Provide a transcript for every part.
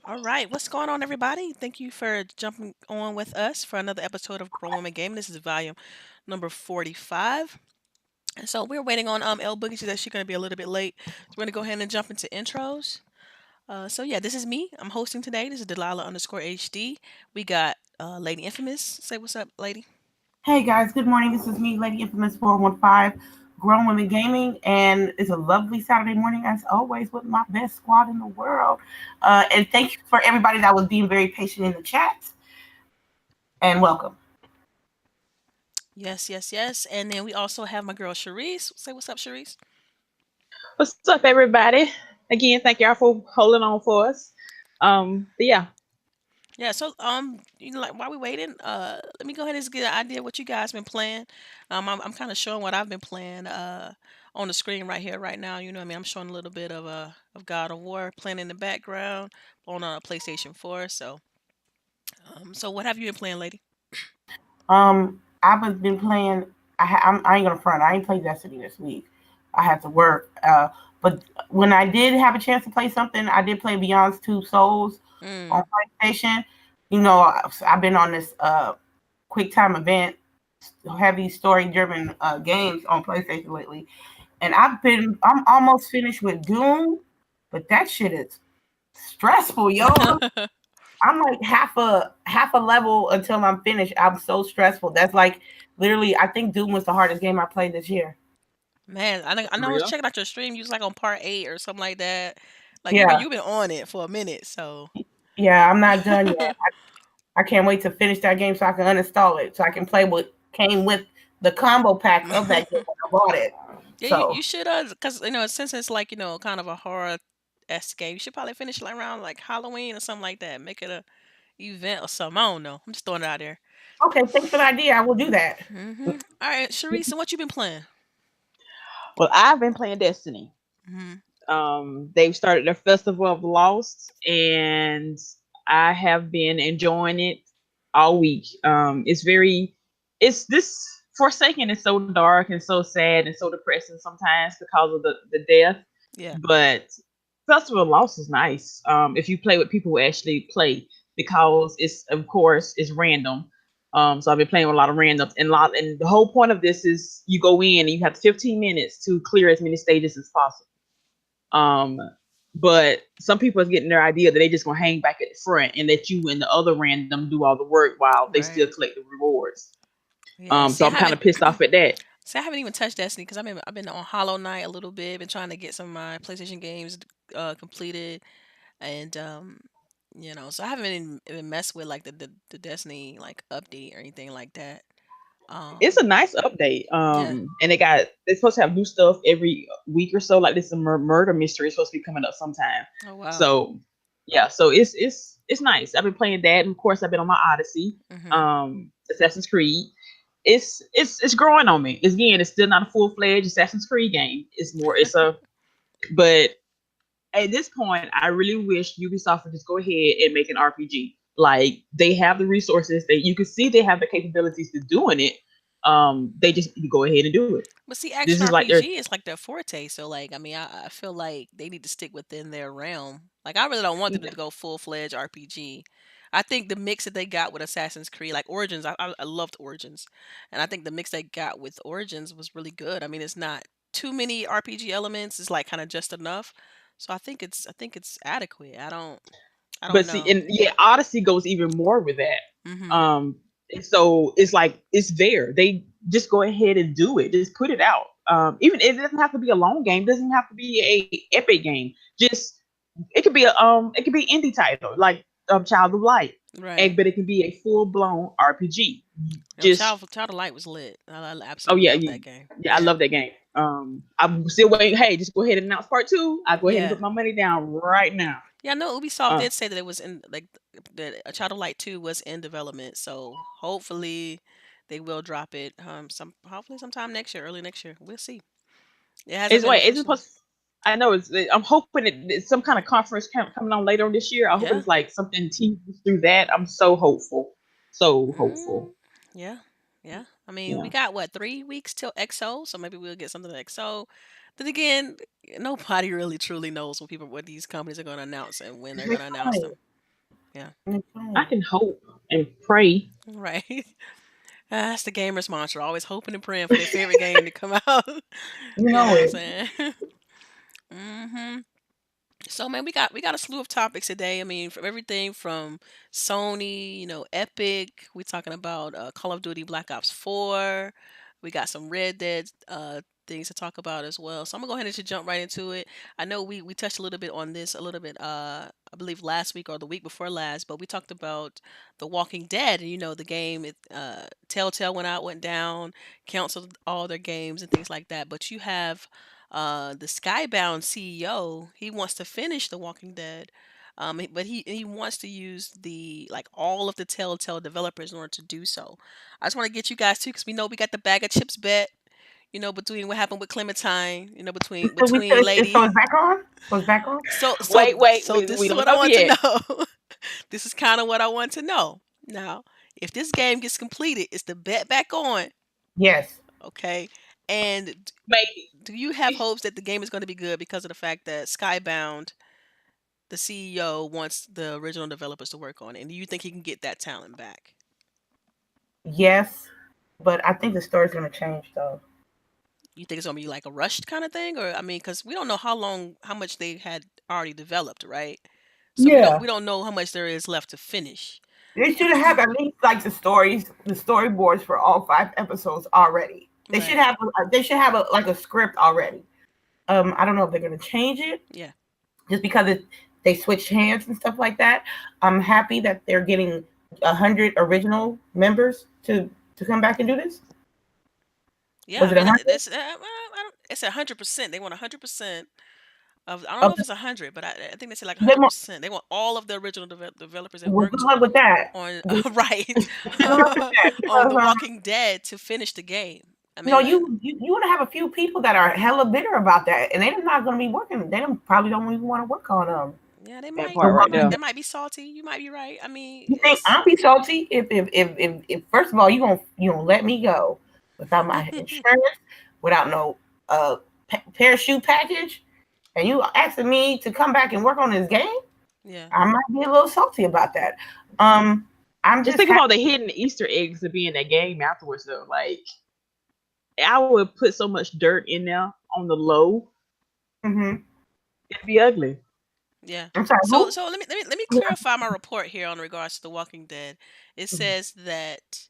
All right, what's going on, everybody? Thank you for jumping on with us for another episode of Grown Women Gaming. This is volume number 45. And so we're waiting on LBOOGIE. She said she's going to be a little bit late. So we're going to go ahead and jump into intros. So this is me. I'm hosting today. This is Delilah underscore HD. We got Lady Infamous. Say what's up, lady. Hey guys, good morning. This is me, Lady Infamous 415, Grown Women Gaming, and it's a lovely Saturday morning as always with my best squad in the world. And thank you for everybody that was being very patient in the chat, and welcome. Yes, yes, yes. And then we also have my girl Charisse. Say what's up, Charisse. What's up, everybody? Again, thank y'all for holding on for us. But yeah, Yeah, so like while we waiting, let me go ahead and just get an idea of what you guys been playing. I'm kind of showing what I've been playing on the screen right here, right now. You know what I mean? I'm showing a little bit of God of War playing in the background on a PlayStation 4. So what have you been playing, lady? I've been playing. I ain't gonna front. I ain't played Destiny this week. I had to work. But when I did have a chance to play something, I did play Beyond Two Souls on Mm. PlayStation. You know, I've been on this quick time event, heavy story driven games on PlayStation lately, and I'm almost finished with Doom, but that shit is stressful, yo. I'm like half a level until I'm finished. I'm so stressful. That's like literally. I think Doom was the hardest game I played this year. Man, I know for I was real. checking out your stream. You was like on part 8 or something like that. Like Yeah, you've been on it for a minute, so. yeah. I'm not done yet. I can't wait to finish that game so I can uninstall it so I can play what came with the combo pack of that game when I bought it. Yeah, you, So you should because since it's like kind of a horror escape, you should probably finish it like around like Halloween or something like that. Make it a event or something. I don't know. I'm just throwing it out there. okay, thanks for the idea. I will do that. All right, Sharice, so what you been playing? Well, I've been playing Destiny. Hmm. They've started their Festival of Lost, and I have been enjoying it all week. It's this Forsaken is so dark and so sad and so depressing sometimes because of the death. Yeah. But Festival of Lost is nice. If you play with people who actually play, because it's of course it's random. So I've been playing with a lot of randoms, and the whole point of this is you go in and you have 15 minutes to clear as many stages as possible. Um, but some people are getting their idea that they just gonna hang back at the front and let you and the other random do all the work while they still Right. collect the rewards. Yeah. So See, I I'm kind haven't. of pissed off at that. See, I haven't even touched Destiny because I've been on Hollow Knight a little bit. Been trying to get some of my PlayStation games completed, and so I haven't even messed with like the Destiny like update or anything like that. It's a Um. nice update. Yeah. And they're supposed to have new stuff every week or so. Like this, murder mystery is supposed to be coming up sometime. Oh wow. So yeah, so it's nice. I've been playing that, and of course I've been on my Odyssey, Mhm. Assassin's Creed. It's growing on me. It's still not a full fledged Assassin's Creed game. But at this point, I really wish Ubisoft would just go ahead and make an RPG. Like they have the resources, you can see they have the capabilities to doing it. They just need to go ahead and do it. But see, This action is like their RPG is like their forte. So like, I mean, I feel like they need to stick within their realm. Like, I really don't want them to go full fledged RPG. I think the mix that they got with Assassin's Creed, like Origins, I loved Origins, and I think the mix they got with Origins was really good. I mean, it's not too many RPG elements. It's like kind of just enough. So I think it's adequate. I don't but see, know. and yeah, Odyssey goes even more with that. Mhm. And so it's like it's there. They just go ahead and do it. Just put it out. Even it doesn't have to be a long game. It doesn't have to be a epic game. Just it could be indie title like Child of Light, Right. but it can be a full blown RPG. Just Child of Light was lit. I oh absolutely yeah, love that game. I Yeah. love that game. I'm still waiting. Hey, just go ahead and announce part two. I go ahead and Yeah. put my money down right now. Yeah, I know Ubisoft Uh, did say that it was in like that a Child of Light 2 was in development. So hopefully they will drop it some hopefully sometime next year, early next year. We'll see. It hasn't It's been wait, is it officially. supposed? I know I'm hoping it's some kind of conference coming on later on this year. I hope Yeah. it's like something teases through that. I'm so hopeful, so Mm, hopeful. yeah. Yeah. I mean, we Yeah, got what, 3 weeks till XO, so maybe we'll get something to XO. Then again, nobody really truly knows what these companies are going to announce and when they're It's going to announce exciting. them. Yeah. I can hope and pray. Right. That's the gamers mantra. Always hoping and praying for their favorite game to come out. You You know know what I'm it. saying? hmm So man, we got a slew of topics today. I mean, from everything from Sony, Epic. We're talking about Call of Duty Black Ops 4. We got some Red Dead things to talk about as well. So I'm gonna go ahead and just jump right into it. I know we touched a little bit on this a little bit I believe last week or the week before last, but we talked about The Walking Dead and the game Telltale went down, canceled all their games and things like that. But you have the Skybound CEO, he wants to finish The Walking Dead, but he wants to use the like all of the Telltale developers in order to do so. I just want to get you guys too, because we know we got the bag of chips bet. Between what happened with Clementine, So we between finished. So Lady. it's back on. So it's back on. So so Wait, wait, so this we is don't what I know want to yet. know. This is kind of what I want to know. Now, if this game gets completed, is the bet back on? Yes. Okay, and Maybe. do you have hopes that the game is going to be good because of the fact that Skybound, the CEO, wants the original developers to work on it? And do you think he can get that talent back? Yes. But I think the story's gonna change though. You think it's going to be like a rushed kind of thing, or I mean, because we don't know how much they had already developed, right? So we don't Yeah. we don't know how much there is left to finish. They should have at least like the storyboards for all 5 episodes already. They should Right. have. They should have like a script already. I don't know if they're gonna change it Yeah. just because they switched hands and stuff like that. I'm happy that they're getting 100 original members to come back and do this. Yeah. Was I it a mean, hundred? this it's 100%. They want 100% of. I don't know Of if it's 100, but I think they said like they want, 100%. They want all of the original developers that well, good worked luck with that. on Good, right good luck with that on because The Walking Dead to finish the game. I you know mean, you want to have a few people that are hella bitter about that, and they're not going to be working. Probably don't even want to work on yeah, they That might The part right Walking there. they might be salty. You might be right. I mean, You think it's I'll be salty if first of all you gonna let me go without my insurance, without no parachute package, and you asking me to come back and work on this game? yeah. I might be a little salty about that. Um, I'm Just just think happy. about the hidden Easter eggs to be in that game afterwards, though. Like, I would put so much dirt in there on the low, Hmm. it'd be ugly. Yeah. I'm sorry. Who? So let me clarify my report here on regards to The Walking Dead. It says that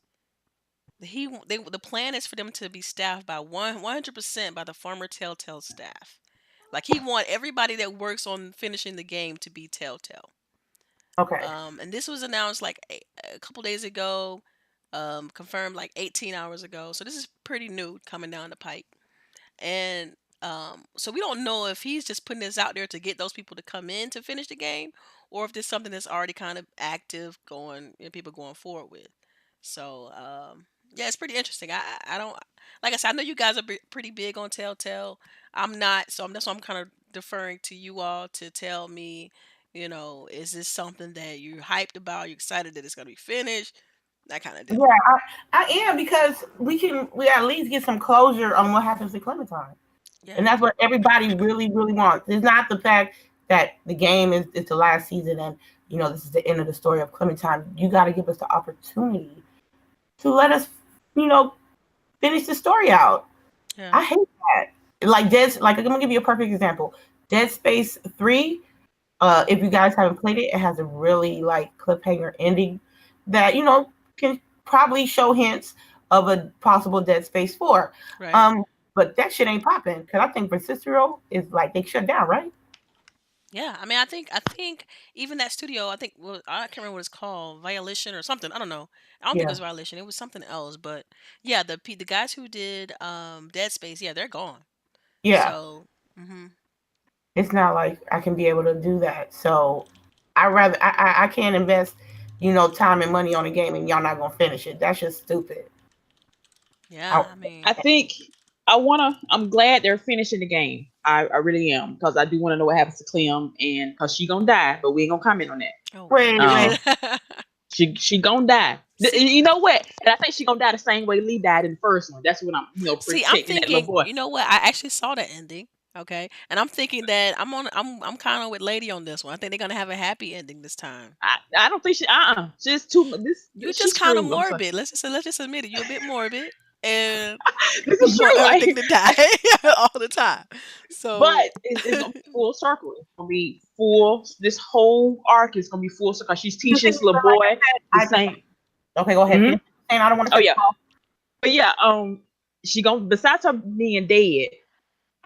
the plan is for them to be staffed by 100% by the former Telltale staff. Like he want everybody that works on finishing the game to be Telltale. Okay. And this was announced like a couple days ago, confirmed like 18 hours ago. So this is pretty new coming down the pipe. And so we don't know if he's just putting this out there to get those people to come in to finish the game, or if there's something that's already kind of active going, people going forward with. So yeah, it's pretty interesting. I don't like I said. I know you guys are pretty big on Telltale. I'm not, so that's why I'm kind of deferring to you all to tell me. Is this something that you're hyped about? You excited that it's gonna be finished? That kind of Yeah, deal. I am because we at least get some closure on what happens to Clementine. Yeah, And that's what everybody really, really wants. It's not the fact that the game is it's the last season and this is the end of the story of Clementine. You got to give us the opportunity to let us, you know, finish the story out. yeah, I hate that. Like I'm gonna give you a perfect example. Dead Space 3. If you guys haven't played it, it has a really like cliffhanger ending that can probably show hints of a possible Dead Space 4. right. Um, but that shit ain't popping because I think Versistro is like they shut down, right? Yeah, I mean, I think even that studio, I think, well, I can't remember what it's called, Violation or something. I don't know. I don't think it Yeah, was Violation. It was something else. But yeah, the guys who did Dead Space, yeah, they're gone. yeah. So, hmm It's not like I can be able to do that. So I can't invest, time and money on a game and y'all not gonna finish it. That's just stupid. yeah, I, I mean, I think I'm glad they're finishing the game. I really am, because I do want to know what happens to Clem, and because she gonna die, but we ain't gonna comment on that. oh wait. Um, god. she gonna die. See, You know what? And I think she gonna die the same way Lee died in the first one. That's what I'm see, I'm protecting that little thinking, boy. you know what? I actually saw the ending. Okay, and I'm thinking that I'm kind of with Lady on this one. I think they're gonna have a happy ending this time. I don't think she. She's too. You She's just kind of screwed. I'm sorry. morbid. Let's just admit it. You're a bit morbid, and This you is want true. everything to die all the time. But So, it's gonna be full circle. It's gonna be full. This whole arc is gonna be full circle. She's You teaching think, this little but like boy the I said, same. okay, go ahead. Mhm. Finish saying I don't want to Oh cut yeah, you off. but yeah. She gonna besides her being dead.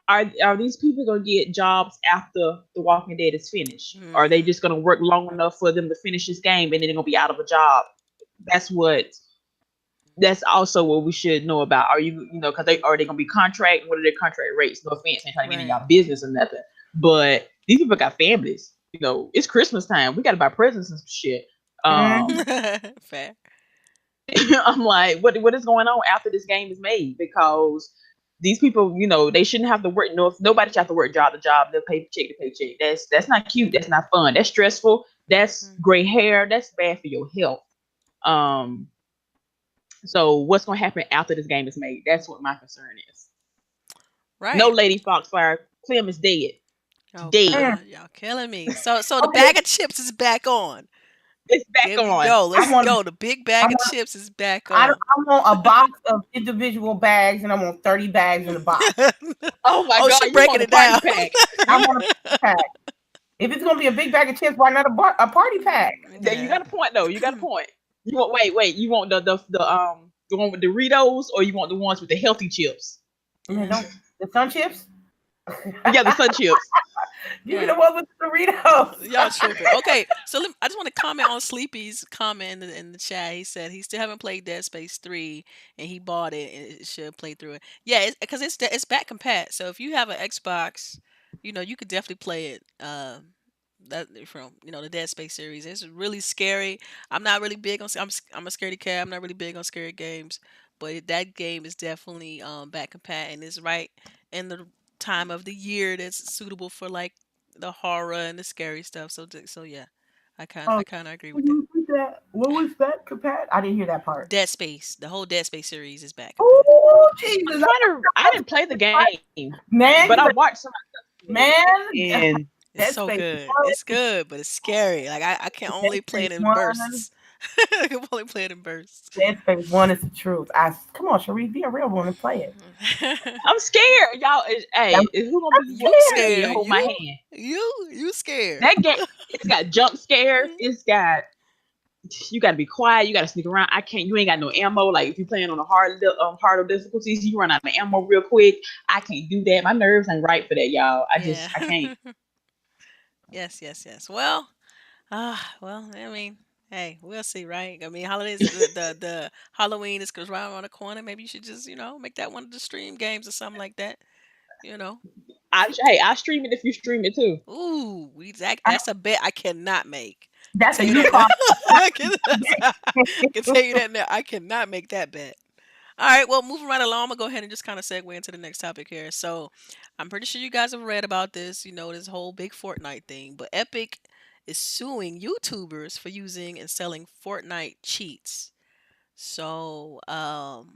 Are these people gonna get jobs after The Walking Dead is finished? Or are they mm, just gonna work long enough for them to finish this game and then they're gonna be out of a job? That's what. That's also what we should know about. Are because are they gonna be contract? What are their contract rates? No offense, ain't trying to get in right. y'all business or nothing. But these people got families. It's Christmas time. We gotta buy presents and some shit. Mm-hmm. Fair. I'm like, what is going on after this game is made? Because these people, they shouldn't have to work. No, nobody should have to work job to job, to paycheck to paycheck. That's not cute. That's not fun. That's stressful. That's Mhm. gray hair. That's bad for your health. Um, so what's gonna happen after this game is made? That's what my concern is. No, Right. Lady Foxfire, Clem is dead. Oh Dead. God, y'all killing me. So the Okay, bag of chips is back on. It's back There we on. go. I Let's want go. The big I bag of want chips is back I on. want a box of individual bags, and I want 30 bags in a box. Oh my Oh, god, she you want breaking the it party down. pack? I want a pack. If it's gonna be a big bag of chips, why not a party pack? Yeah, you Yeah. got a point though. You got a point. You want wait. You want the one with Doritos, or you want the ones with the healthy chips? Man, Yeah. don't the sun chips? Yeah, the sun chips. Give me Yeah. the one with the Doritos. Y'all tripping. Okay, so I just want to comment on Sleepy's comment in the chat. He said he still haven't played Dead Space 3 and he bought it and it should play through it. Yeah, because it's back compat. So if you have an Xbox, you could definitely play it. That from the Dead Space series. It's really scary. I'm not really big on. I'm a scaredy cat. I'm not really big on scary games, but that game is definitely back compat and it's right in the time of the year that's suitable for like the horror and the scary stuff. So yeah, I kind Oh, I kind of agree with what that. was that? What was that, Capat? I didn't hear that part. Dead Space, the whole Dead Space series is back compat. Oh, I'm Jesus! trying to. I didn't play the game, Man, but you I better, watched some of it, man, and It's Dead so Space good. It's one, good, but it's scary. Like I can Dead only play Space it in one, bursts. I can only play it in bursts. Dead Space one is the truth. Come on, Sharif, be a real one and play it. I'm scared, y'all. That- Who gonna That's be You with scary. me and scared? hold my You hand? you scared? That game, it's got jump scares. It's got you got to be quiet. You got to sneak around. I can't. You ain't got no ammo. Like if you're playing on a harder difficulties, you run out of ammo real quick. I can't do that. My nerves ain't right for that, y'all. Yeah. I can't. Yes, yes, yes. Well, I mean, hey, we'll see, right? I mean, holidays, the Halloween is right around the corner. Maybe you should just, make that one of the stream games or something like that. You know. Hey, I stream it if you stream it too. Ooh, that's a bet I cannot make. I can That's a tell you you that now. call. I can tell you that now. I cannot make that bet. All right, well, moving right along, I'm gonna go ahead and just kind of segue into the next topic here. So, I'm pretty sure you guys have read about this, this whole big Fortnite thing. But Epic is suing YouTubers for using and selling Fortnite cheats. So,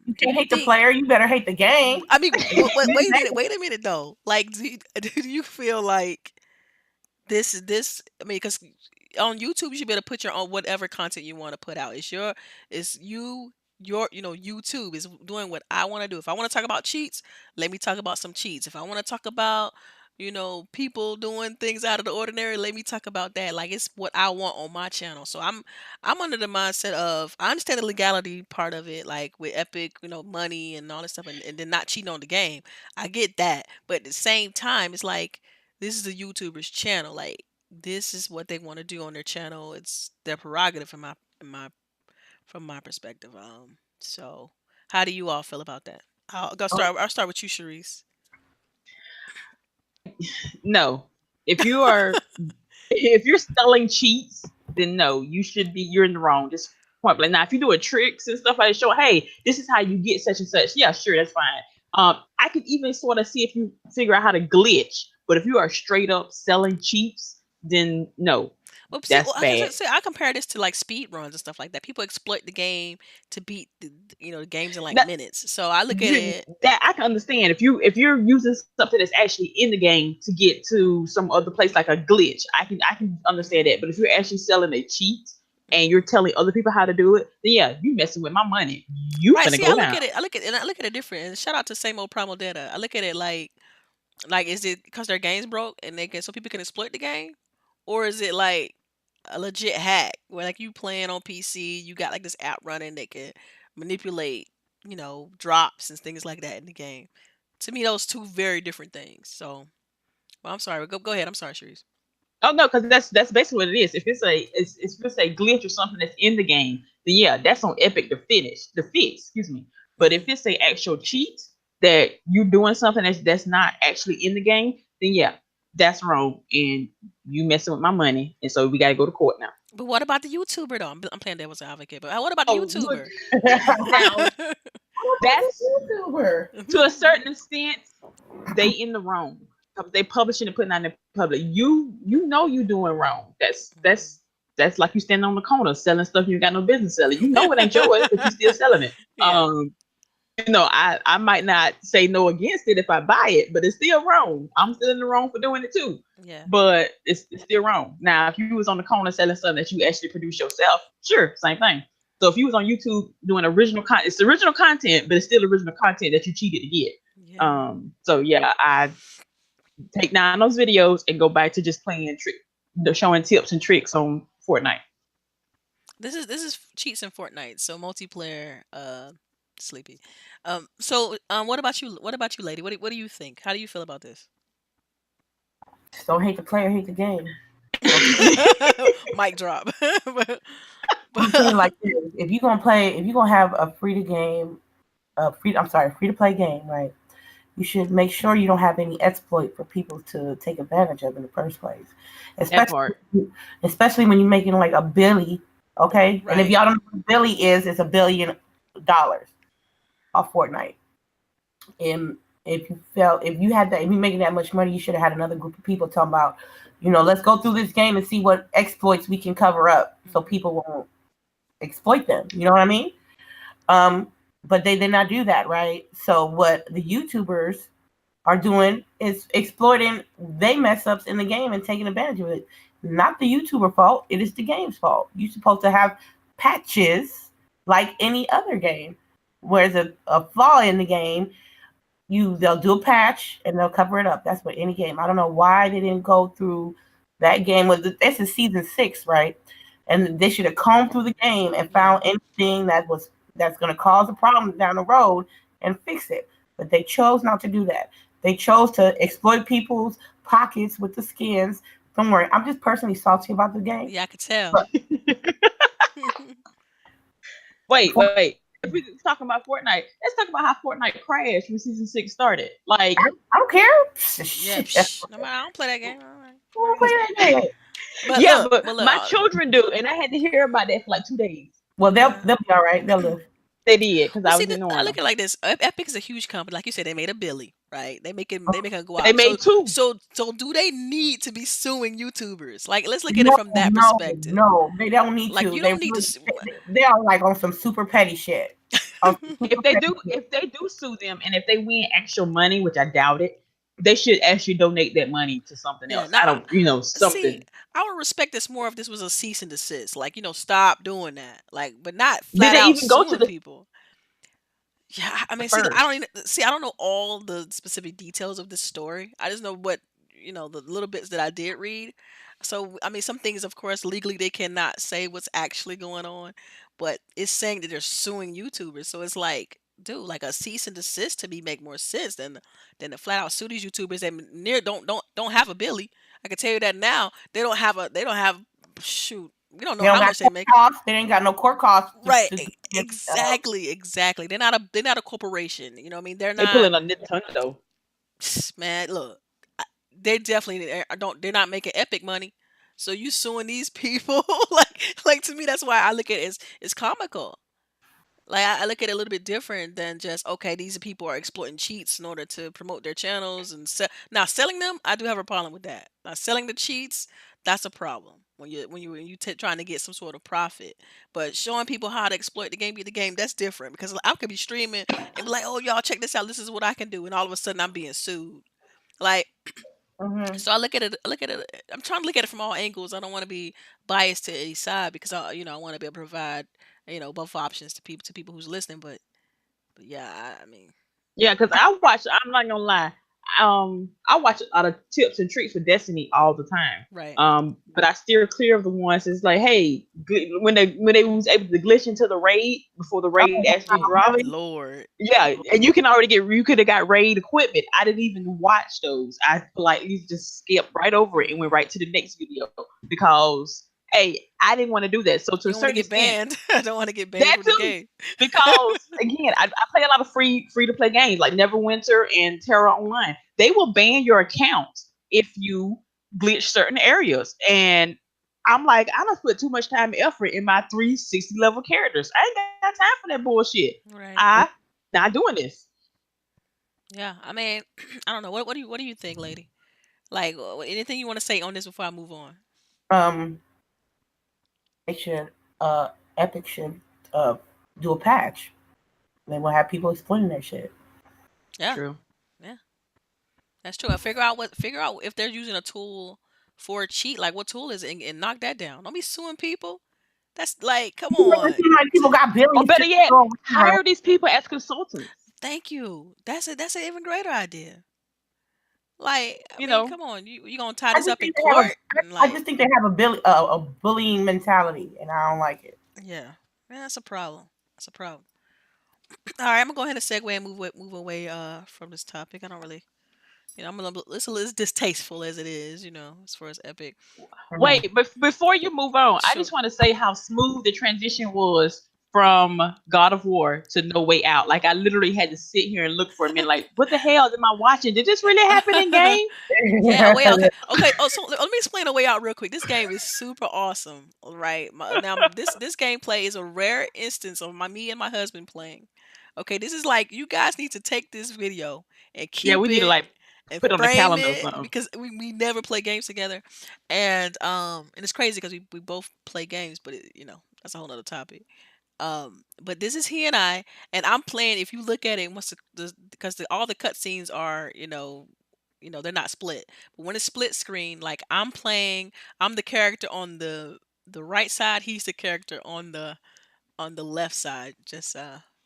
You do can't you hate the think? player. You better hate the game. I mean, wait a minute, wait a minute though. Like, do you feel like this? I mean, because on YouTube you should be able to put your own whatever content you want to put out. It's your YouTube is doing what I want to do. If I want to talk about cheats, let me talk about some cheats. If I want to talk about people doing things out of the ordinary, let me talk about that. Like it's what I want on my channel. So I'm under the mindset of I understand the legality part of it, like with Epic, money and all this stuff, and then not cheating on the game. I get that, but at the same time, it's like this is a YouTuber's channel. Like this is what they want to do on their channel. It's their prerogative in my from my perspective. So how do you all feel about that? Oh, I'll start with you, Sharice. No, if you are if you're selling cheats, then no, you're in the wrong. Just point blank. Now, if you're doing tricks and stuff like that, show hey, this is how you get such and such. Yeah, sure, that's fine. I could even sort of see if you figure out how to glitch, but if you are straight up selling cheats, then no. Well, see, That's bad. I compare this to like speed runs and stuff like that. People exploit the game to beat the games in like That, minutes. So I look at you, it. that I can understand if you're using something that's actually in the game to get to some other place like a glitch. I can understand Mhm, that. But if you're actually selling a cheat and you're mhm. telling other people how to do it, then yeah, you messing with my money. You Right. finna See, go down. I look at it different. And shout out to same old Primal Data. I look at it like is it because their game's broke and they can so people can exploit the game, or is it like a legit hack where like you playing on PC, you got like this app running that can manipulate drops and things like that in the game. To me, those two very different things. So, well, I'm sorry. Go ahead. I'm sorry, Sharice. Oh no, because that's basically what it is. If it's a glitch or something that's in the game, then yeah, that's on Epic to fix. Excuse me. But if Hmm. it's a actual cheat that you're doing something that's not actually in the game, then yeah, that's wrong, and you messing with my money, and so we gotta go to court now. But what about the YouTuber though? I'm playing devil's advocate, but what about the Oh, look, YouTuber? now that's YouTuber. to a certain extent they in the wrong. They publishing and putting out in the public. You know you doing wrong. That's like you standing on the corner selling stuff you got no business selling. You know it ain't yours, but you still selling it. Yeah, I might not say no against it if I buy it, but it's still wrong. I'm still in the wrong for doing it too. yeah, But it's still wrong. Now, if you was on the corner selling something that you actually produce yourself, sure, same thing. So if you was on YouTube doing original content, it's original content, but it's still original content that you cheated to get. yeah. So yeah, I take down those videos and go back to just showing tips and tricks on Fortnite. This is cheats in Fortnite. So multiplayer. Sleepy. So what about you? What about you, lady? What do you think? How do you feel about this? Just don't hate the player, hate the game. Mic drop. but, I'm saying but like this: if you're gonna have a free to play game, right? You should make sure you don't have any exploit for people to take advantage of in the first place. That Especially part. especially when you're making like a billy, okay? And if right. y'all don't know what billy is, it's $1 billion off Fortnite. And if you had that if you're making that much money, you should have had another group of people talking about, let's go through this game and see what exploits we can cover up so Mhm. people won't exploit them. You know what I mean? Um, but they did not do that, right? So what the YouTubers are doing is exploiting they mess ups in the game and taking advantage of it. Not the YouTuber fault, it is the game's fault. You're supposed to have patches like any other game. Whereas a flaw in the game, they'll do a patch and they'll cover it up. That's what any game. I don't know why they didn't go through that game. This is season 6, right? And they should have combed through the game and Yeah. found anything that's going to cause a problem down the road and fix it. But they chose not to do that. They chose to exploit people's pockets with the skins. Don't worry, I'm just personally salty about the game. Yeah, I could tell. But Wait. If we're talking about Fortnite, let's talk about how Fortnite crashed when season 6 started. Like I don't care. Yeah. Shit, No matter. I don't play that game. All right. who wanna play that game? But yeah, look. but But look. my children do, and I had to hear about that for like 2 days. Well, they'll Yeah. they'll be all right. They'll live. They did because Well, I see, was I ignoring look them. at it like this. Epic is a huge company, like you said. They made a Billy, right? They make it go They out. So made two. so so do they need to be suing YouTubers? Like, let's look at it No, from that no, perspective. no. They don't need Like, to. you don't need to. They are like on some super petty shit. On some super petty shit. If they do sue them, and if they win actual money, which I doubt it, they should actually donate that money to something Yeah. else. I Now, don't, see, something. I would respect this more if this was a cease and desist. Like, stop doing that. Like, but not Did flat they out even go to suing the people. Yeah, I mean, see, I don't first? even see. I don't know all the specific details of this story. I just know what the little bits that I did read. So, I mean, some things, of course, legally they cannot say what's actually going on, but it's saying that they're suing YouTubers. So it's like, dude, like a cease and desist to me make more sense than to flat out sue these YouTubers that near don't have a Billy. I can tell you that now. They don't have shoot. We don't know They don't how got much they court make. costs. They ain't got no court costs Right, to get, exactly, exactly. They're not a corporation. You know what I mean? They're They not. pulling a Nintendo. Man, look, they definitely don't. They're not making epic money. So you suing these people, like to me, that's why I look at it as it's comical. Like I look at it a little bit different than just okay, these people are exploiting cheats in order to promote their channels and sell. Now selling them, I do have a problem with that. Now selling the cheats, that's a problem. when you trying to get some sort of profit. But showing people how to exploit the game, beat the game, that's different because I could be streaming and be like, "Oh, y'all check this out. This is what I can do," and all of a sudden I'm being sued. Like, Mhm. so I look at it. I'm trying to look at it from all angles. I don't want to be biased to any side because I want to be able to provide both options to people who's listening. But yeah, I mean, Yeah, because I watch. I'm not gonna lie. I watch a lot of tips and tricks for Destiny all the time. right. But I steer clear of the ones that's like, hey, when they was able to glitch into the raid before the raid Oh actually Oh dropped. my wow, lord. Yeah, and you could have got raid equipment. I didn't even watch those. I politely just skipped right over it and went right to the next video because hey, I didn't want to do that. So to You a don't want to certain get extent, banned. I don't want to get banned that from the too. game. Because again, I play a lot of free to play games like Neverwinter and Terra Online. They will ban your account if you glitch certain areas. And I'm like, I done put too much time and effort in my 360 level characters. I ain't got time for that bullshit. Right. I not doing this. Yeah. I mean, I don't know. What do you think, lady? Like, anything you want to say on this before I move on? um, they should Epic should uh do a patch. They will have people explaining that shit. Yeah. True. Yeah. That's true. I figure out if they're using a tool for a cheat, like what tool is it, and knock that down. Don't be suing people. That's like, come You make on. it seem like people got Or billions better to yet, throw around. hire these people as consultants. Thank you. That's an even greater idea. Like, I You mean, know, come on. You gonna tie I this just up in think they have court? And I just like, think they have a bullying mentality, and I don't like it. yeah. Yeah, that's a problem. That's a problem. All right, I'm gonna go ahead and segue and move away from this topic. I don't really, I'm a little, it's a little distasteful as it is, as far as Epic. Mhm. wait, but before you move on, I Shoot. just want to say how smooth the transition was from God of War to No Way Out. Like I literally had to sit here and look for a minute. Like, what the hell am I watching? Did this really happen in game? Yeah, a way out. Okay, okay. Oh, so let me explain a way out real quick. This game is super awesome, right? Now, this gameplay is a rare instance of me and my husband playing. Okay, this is like you guys need to take this video and Yeah, keep we need to it like and put it on the frame calendar or it something. because we never play games together, and it's crazy because we both play games, but that's a whole nother topic. But this is he and I'm playing. If you look at it, once because all the cutscenes are they're not split. But when it's split screen, like I'm the character on the right side. He's the character on the left side. Just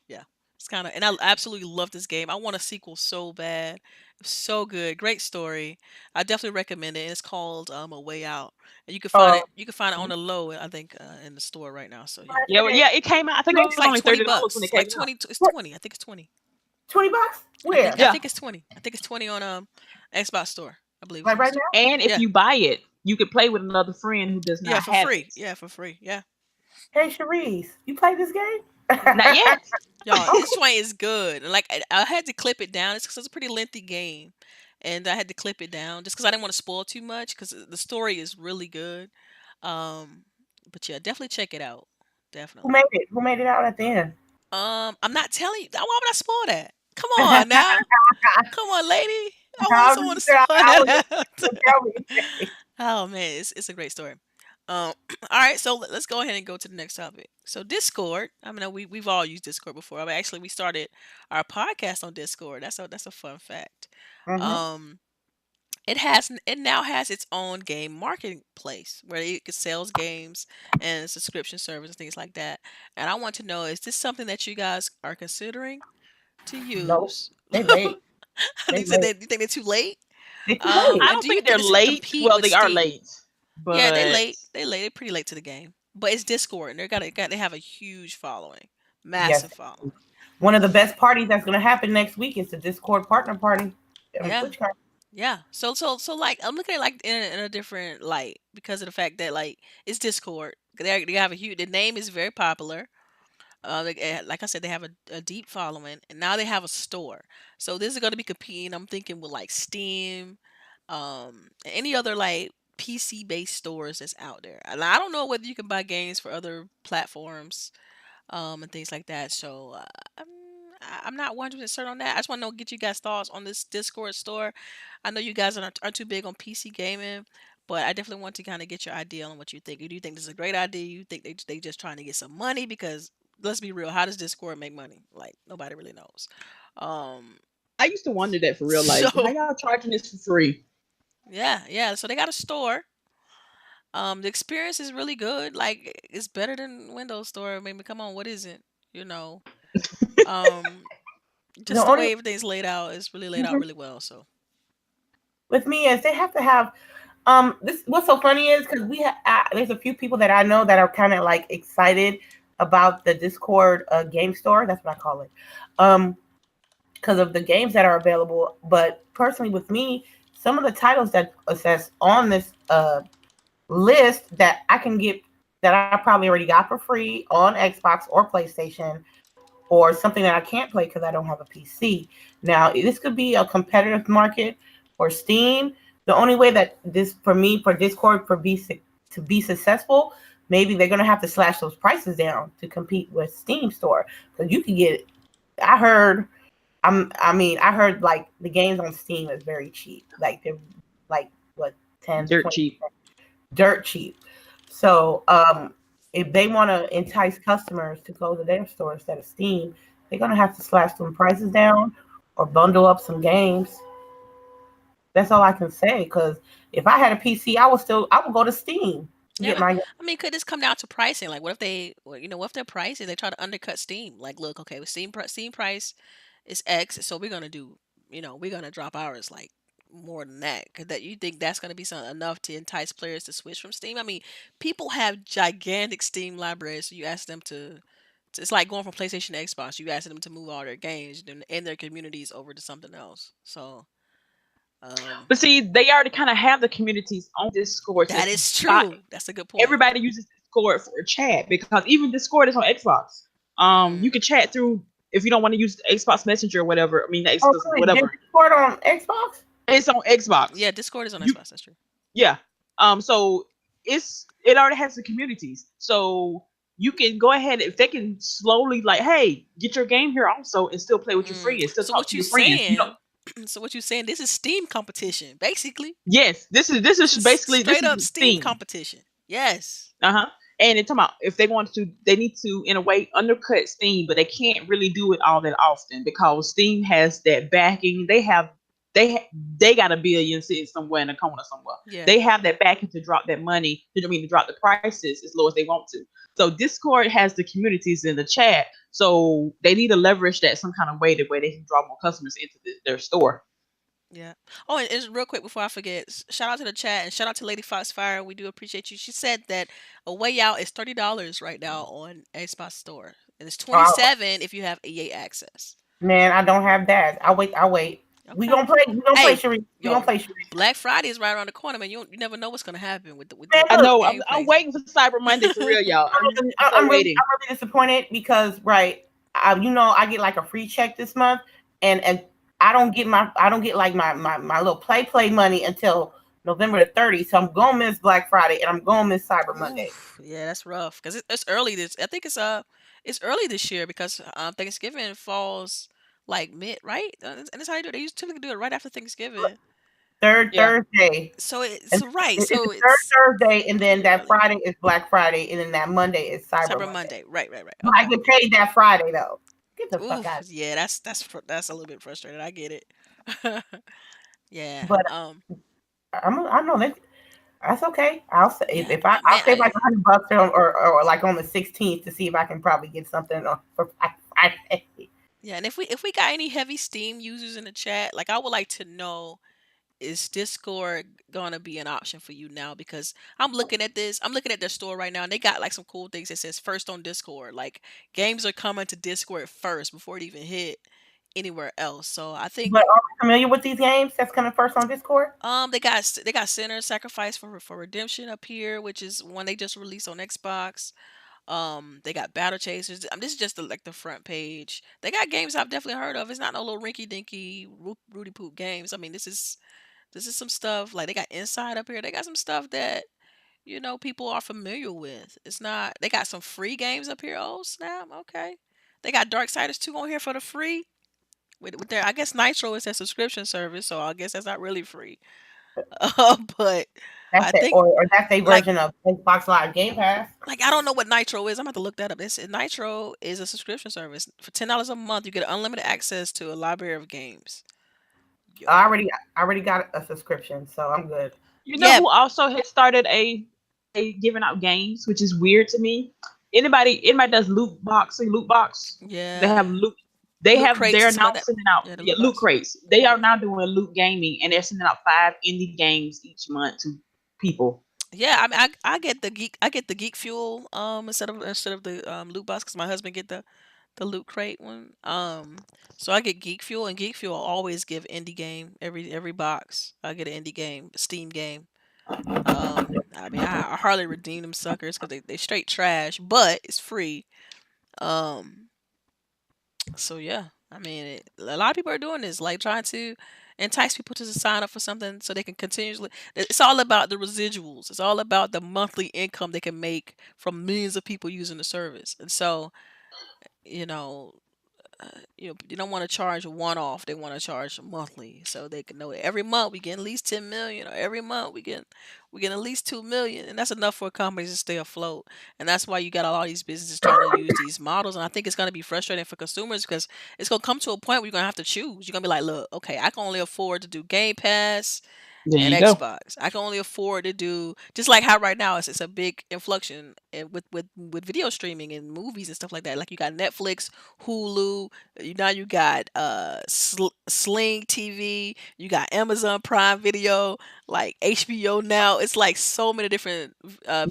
yeah, it's kind of and I absolutely love this game. I want a sequel so bad. It's so good, great story. I definitely recommend it. And it's called A Way Out, and you can find Uh, it. You can find it on the low, I think, in the store right now. So yeah. Yeah, well, yeah, it came out. I think it It's was like only 20 $30 when bucks. it Like came out. 20 it's what? 20. I think it's 20. $20? I think Where? I Yeah, think it's 20. I think it's 20 on Xbox store. I believe it's Like on the right store. now? and if Yeah. you buy it, you could play with another friend who does Yeah, not for have free. it. Yeah, for free. Yeah. Hey, Charisse, you play this game? Not yet. Y'all, Okay. this joint is good. And like I had to clip it down. It's cuz it's a pretty lengthy game. And I had to clip it down just cuz I didn't want to spoil too much cuz the story is really good. Um but yeah, definitely check it out. Who Definitely. made it? Who made it out at the end? I'm not telling you. Why would I spoil that? Come on now. Come on, lady. I want I someone to just said spoil I was that just out. tell me. Oh man, it's a great story. All right, so let's go ahead and go to the next topic. So Discord, I mean, we've all used Discord before. I mean, actually, we started our podcast on Discord. That's a fun fact. Hmm. Um, it now has its own game marketplace where it sells games and subscription service and things like that. And I want to know, is this something that you guys are considering to No, use? they late. They You said late. that you think they're too late. They too late. I And don't do you think think they're this can late. compete Well, with they are Steam? late, Yeah, they but late. They late. They're pretty late to the game. But it's Discord, and they have a huge following, Yes. massive following. One of the best parties that's going to happen next week is the Discord partner party on Yeah, TwitchCon. yeah. So like I'm looking at it like in a different light because of the fact that like it's Discord. They have a huge. The name is very popular. Like I said, they have a deep following, and now they have a store. So this is going to be competing. I'm thinking with like Steam, and any other like PC based stores that's out there. And I don't know whether you can buy games for other platforms, and things like that. So I'm I'm not 100% certain on that. I just want to know get you guys thoughts on this Discord store. I know you guys aren't too big on PC gaming, But I definitely want to kind of get your idea on what you think. Do you think this is a great idea? You think they just trying to get some money? Because let's be real, how does Discord make money? Like nobody really knows. Um, I used to wonder that for real. Like, how so y'all charging this for free? yeah, yeah. So they got a store. The experience is really good. Like it's better than Windows Store. Maybe come on, what isn't? You know, um, The just the only way everything's laid out is really laid out Mhm. really well. So with me is they have to have this. What's so funny is because there's a few people that I know that are kind of like excited about the Discord game store. That's what I call it. Um, because of the games that are available. But personally, with me, some of the titles that's on this list that I can get that I probably already got for free on Xbox or PlayStation, or something that I can't play because I don't have a PC. Now, this could be a competitive market or Steam. The only way that this for me for Discord to be successful, maybe they're gonna have to slash those prices down to compete with Steam store because you can get. I heard I heard like the games on Steam is very cheap. Like they're like what 10, Dirt 20 cheap. dirt cheap. So if they want to entice customers to go to their store instead of Steam, they're gonna have to slash some prices down or bundle up some games. That's all I can say. Because if I had a PC, I would go to Steam yeah, get but my. I mean, could this come down to pricing? Like, what if they, what if their prices they try to undercut Steam? Like, look, okay, with Steam price is X, so we're gonna do, we're gonna drop ours like more than that. Cause that you think that's gonna be something enough to entice players to switch from Steam? I mean, people have gigantic Steam libraries, so you ask them to it's like going from PlayStation to Xbox. You ask them to move all their games and their communities over to something else. So, um, But see, they already kind of have the communities on Discord to that is chat. true. That's a good point. Everybody uses Discord for chat because even Discord is on Xbox. You Mm. can chat through if you don't want to use the Xbox Messenger or whatever. I mean, the Oh, Xbox good. Did whatever. Discord on Xbox? It's on Xbox. Yeah, Discord is on You Xbox. That's true. Yeah. So it already has the communities. So you can go ahead if they can slowly like, hey, get your game here also and still play with your Mm. friends, still So talk what to you your friends. You know, saying? So what you saying? This is Steam competition, basically. yes, this This is is basically this straight is up Steam Steam. competition. Yes. Uh-huh. And it's talking about if they want to, they need to in a way undercut Steam, but they can't really do it all that often because Steam has that backing. They got a billion sitting somewhere in a corner somewhere. Yeah. They have that backing to drop that money. I mean, to drop the prices as low as they want to. So Discord has the communities in the chat, so they need to leverage that some kind of way where they can draw more customers into their store. Yeah. Oh, and real quick before I forget, shout out to the chat and shout out to Lady Foxfire. We do appreciate you. She said that a way out is $30 right now on Xbox Store, and it's Oh, 27 if you have EA access. man, I don't have that. I wait. I wait. We Okay. gonna play. We gonna play Hey, Cherie. We gonna yo, play Cherie. Black Friday is right around the corner, man. You never know what's gonna happen with Man, with I the look. know. game I'm prices. waiting for Cyber Monday for real, y'all. I'm so waiting. I'm really disappointed because I get like a free check this month, and I don't get like my little play money until November the 30th. So I'm gonna miss Black Friday and I'm gonna miss Cyber Monday. Oof, yeah, that's rough because it's early. I think it's early this year because Thanksgiving falls like mid, right? And that's how they do it. They used to typically do it right after Thanksgiving. Third Yeah. Thursday. So it's And right. it's So the third it's Thursday, and then pretty that early. Friday is Black Friday, and then that Monday is Cyber Cyber Monday. Monday. Right, right, right. But I Okay. get paid that Friday though. Get the fuck Oof, out. yeah, that's a little bit frustrating. I get it. Yeah. But I know that's okay. I'll say Yeah. I'll Man, save like $100 or like on the 16th to see if I can probably get something for Friday. yeah, and if we got any heavy Steam users in the chat, like I would like to know, is Discord gonna be an option for you now? Because I'm looking at this, I'm looking at their store right now, and they got like some cool things that says first on Discord. Like games are coming to Discord first before it even hit anywhere else. So I think But are you familiar with these games that's coming first on Discord? they got Sinner Sacrifice for Redemption up here, which is one they just released on Xbox. They got Battle Chasers. This is just like the front page. They got games I've definitely heard of. It's not no little rinky dinky Rudy Poop games. I mean, this is some stuff like they got Inside up here. They got some stuff that people are familiar with. It's not. They got some free games up here. Oh snap! Okay, they got Darksiders 2 on here for the free. With I guess Nitro is their subscription service, so I guess that's not really free. But That's I it, think or that's a like version of Xbox Live Game Pass. I don't know what Nitro is. I'm about to look that up. This Nitro is a subscription service. For $10 a month, you get unlimited access to a library of games. I Yo. already I already got a subscription, so I'm good. You know Yeah, who also has started a giving out games, which is weird to me. Anybody does loot box. They yeah. have loot. They Loot have crates they're and stuff now like that. sending out, Yeah, the yeah, loot loot box. crates. They are now doing loot gaming, and they're sending out 5 indie games each month to people. Yeah, I mean, I get the geek fuel instead of the loot box because my husband get the loot crate one. So I get geek fuel, and geek fuel always give indie game every box. I get an indie game, Steam game. I mean, I hardly redeem them suckers because they straight trash, but it's free. Um, so yeah, I mean, a lot of people are doing this, like trying to entice people to sign up for something so they can continuously. It's all about the residuals. It's all about the monthly income they can make from millions of people using the service. And so, you know, you don't want to charge one off. They want to charge monthly, so they can know that every month we get at least 10 million, or every month we get at least 2 million, and that's enough for companies to stay afloat. And that's why you got a lot of these businesses trying to use these models. And I think it's going to be frustrating for consumers because it's going to come to a point where you're going to have to choose. You're going to be like, look, okay, I can only afford to do Game Pass There and you go. Xbox. I can only afford to do just like how right now it's a big inflection with video streaming and movies and stuff like that. Like you got Netflix, Hulu, now you got Sling TV, you got Amazon Prime Video, like HBO now. It's like so many different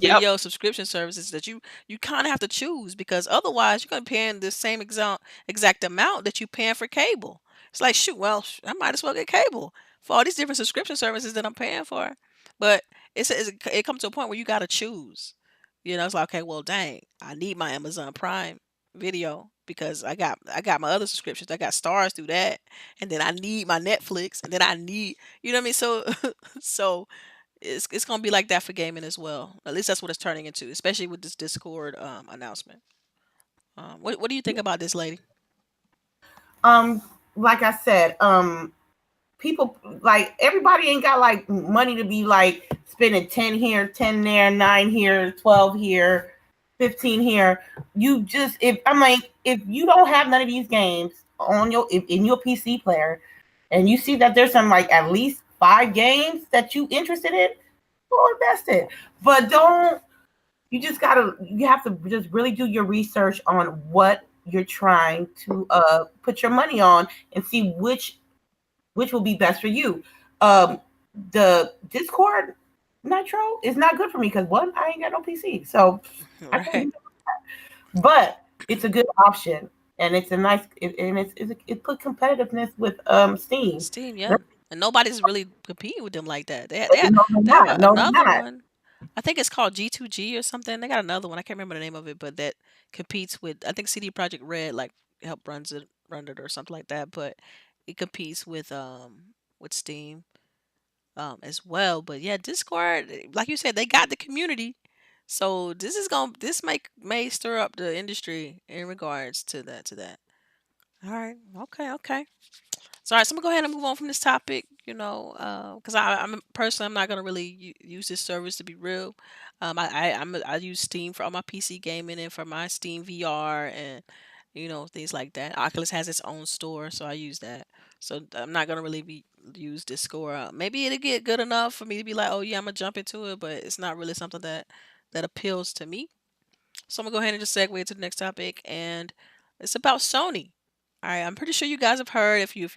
Yep. video subscription services that you kind of have to choose because otherwise you're gonna be paying the same exact amount that you paying for cable. It's like shoot, well, I might as well get cable for all these different subscription services that I'm paying for. But it comes to a point where you got to choose. It's like okay, well, dang, I need my Amazon Prime Video because I got my other subscriptions. I got stars through that, and then I need my Netflix, and then I need what I mean. So so it's gonna be like that for gaming as well. At least that's what it's turning into, especially with this Discord announcement. What do you think about this, lady? Um, like I said, people like everybody ain't got like money to be like spending 10 here, 10 there, 9 here, 12 here, 15 here. You just if I'm like if you don't have none of these games on in your PC player and you see that there's some like at least 5 games that you interested in, go invest it. But don't you have to just really do your research on what you're trying to put your money on and see which will be best for you. Um, the Discord Nitro is not good for me because one, I ain't got no PC, so I Right. can't. But it's a good option, and it's a nice, and it put competitiveness with Steam. Steam, No, yeah. And nobody's really competing with them like that. no, they're They have not. No, they're another not. one. I think it's called G2G or something. They got another one. I can't remember the name of it, but that competes with I think CD Project Red like help run it or something like that. But it competes with Steam as well. But yeah, Discord, like you said, they got the community. So this may stir up the industry in regards to that. All right. Okay, okay. So, all right, so I'm gonna go ahead and move on from this topic. Because I'm personally, I'm not gonna really use this service to be real. I use Steam for all my PC gaming and for my Steam VR and things like that. Oculus has its own store, so I use that. So I'm not gonna really use Discord. Maybe it'll get good enough for me to be like, oh yeah, I'm gonna jump into it, but it's not really something that appeals to me. So I'm gonna go ahead and just segue to the next topic, and it's about Sony. All right, I'm pretty sure you guys have heard if you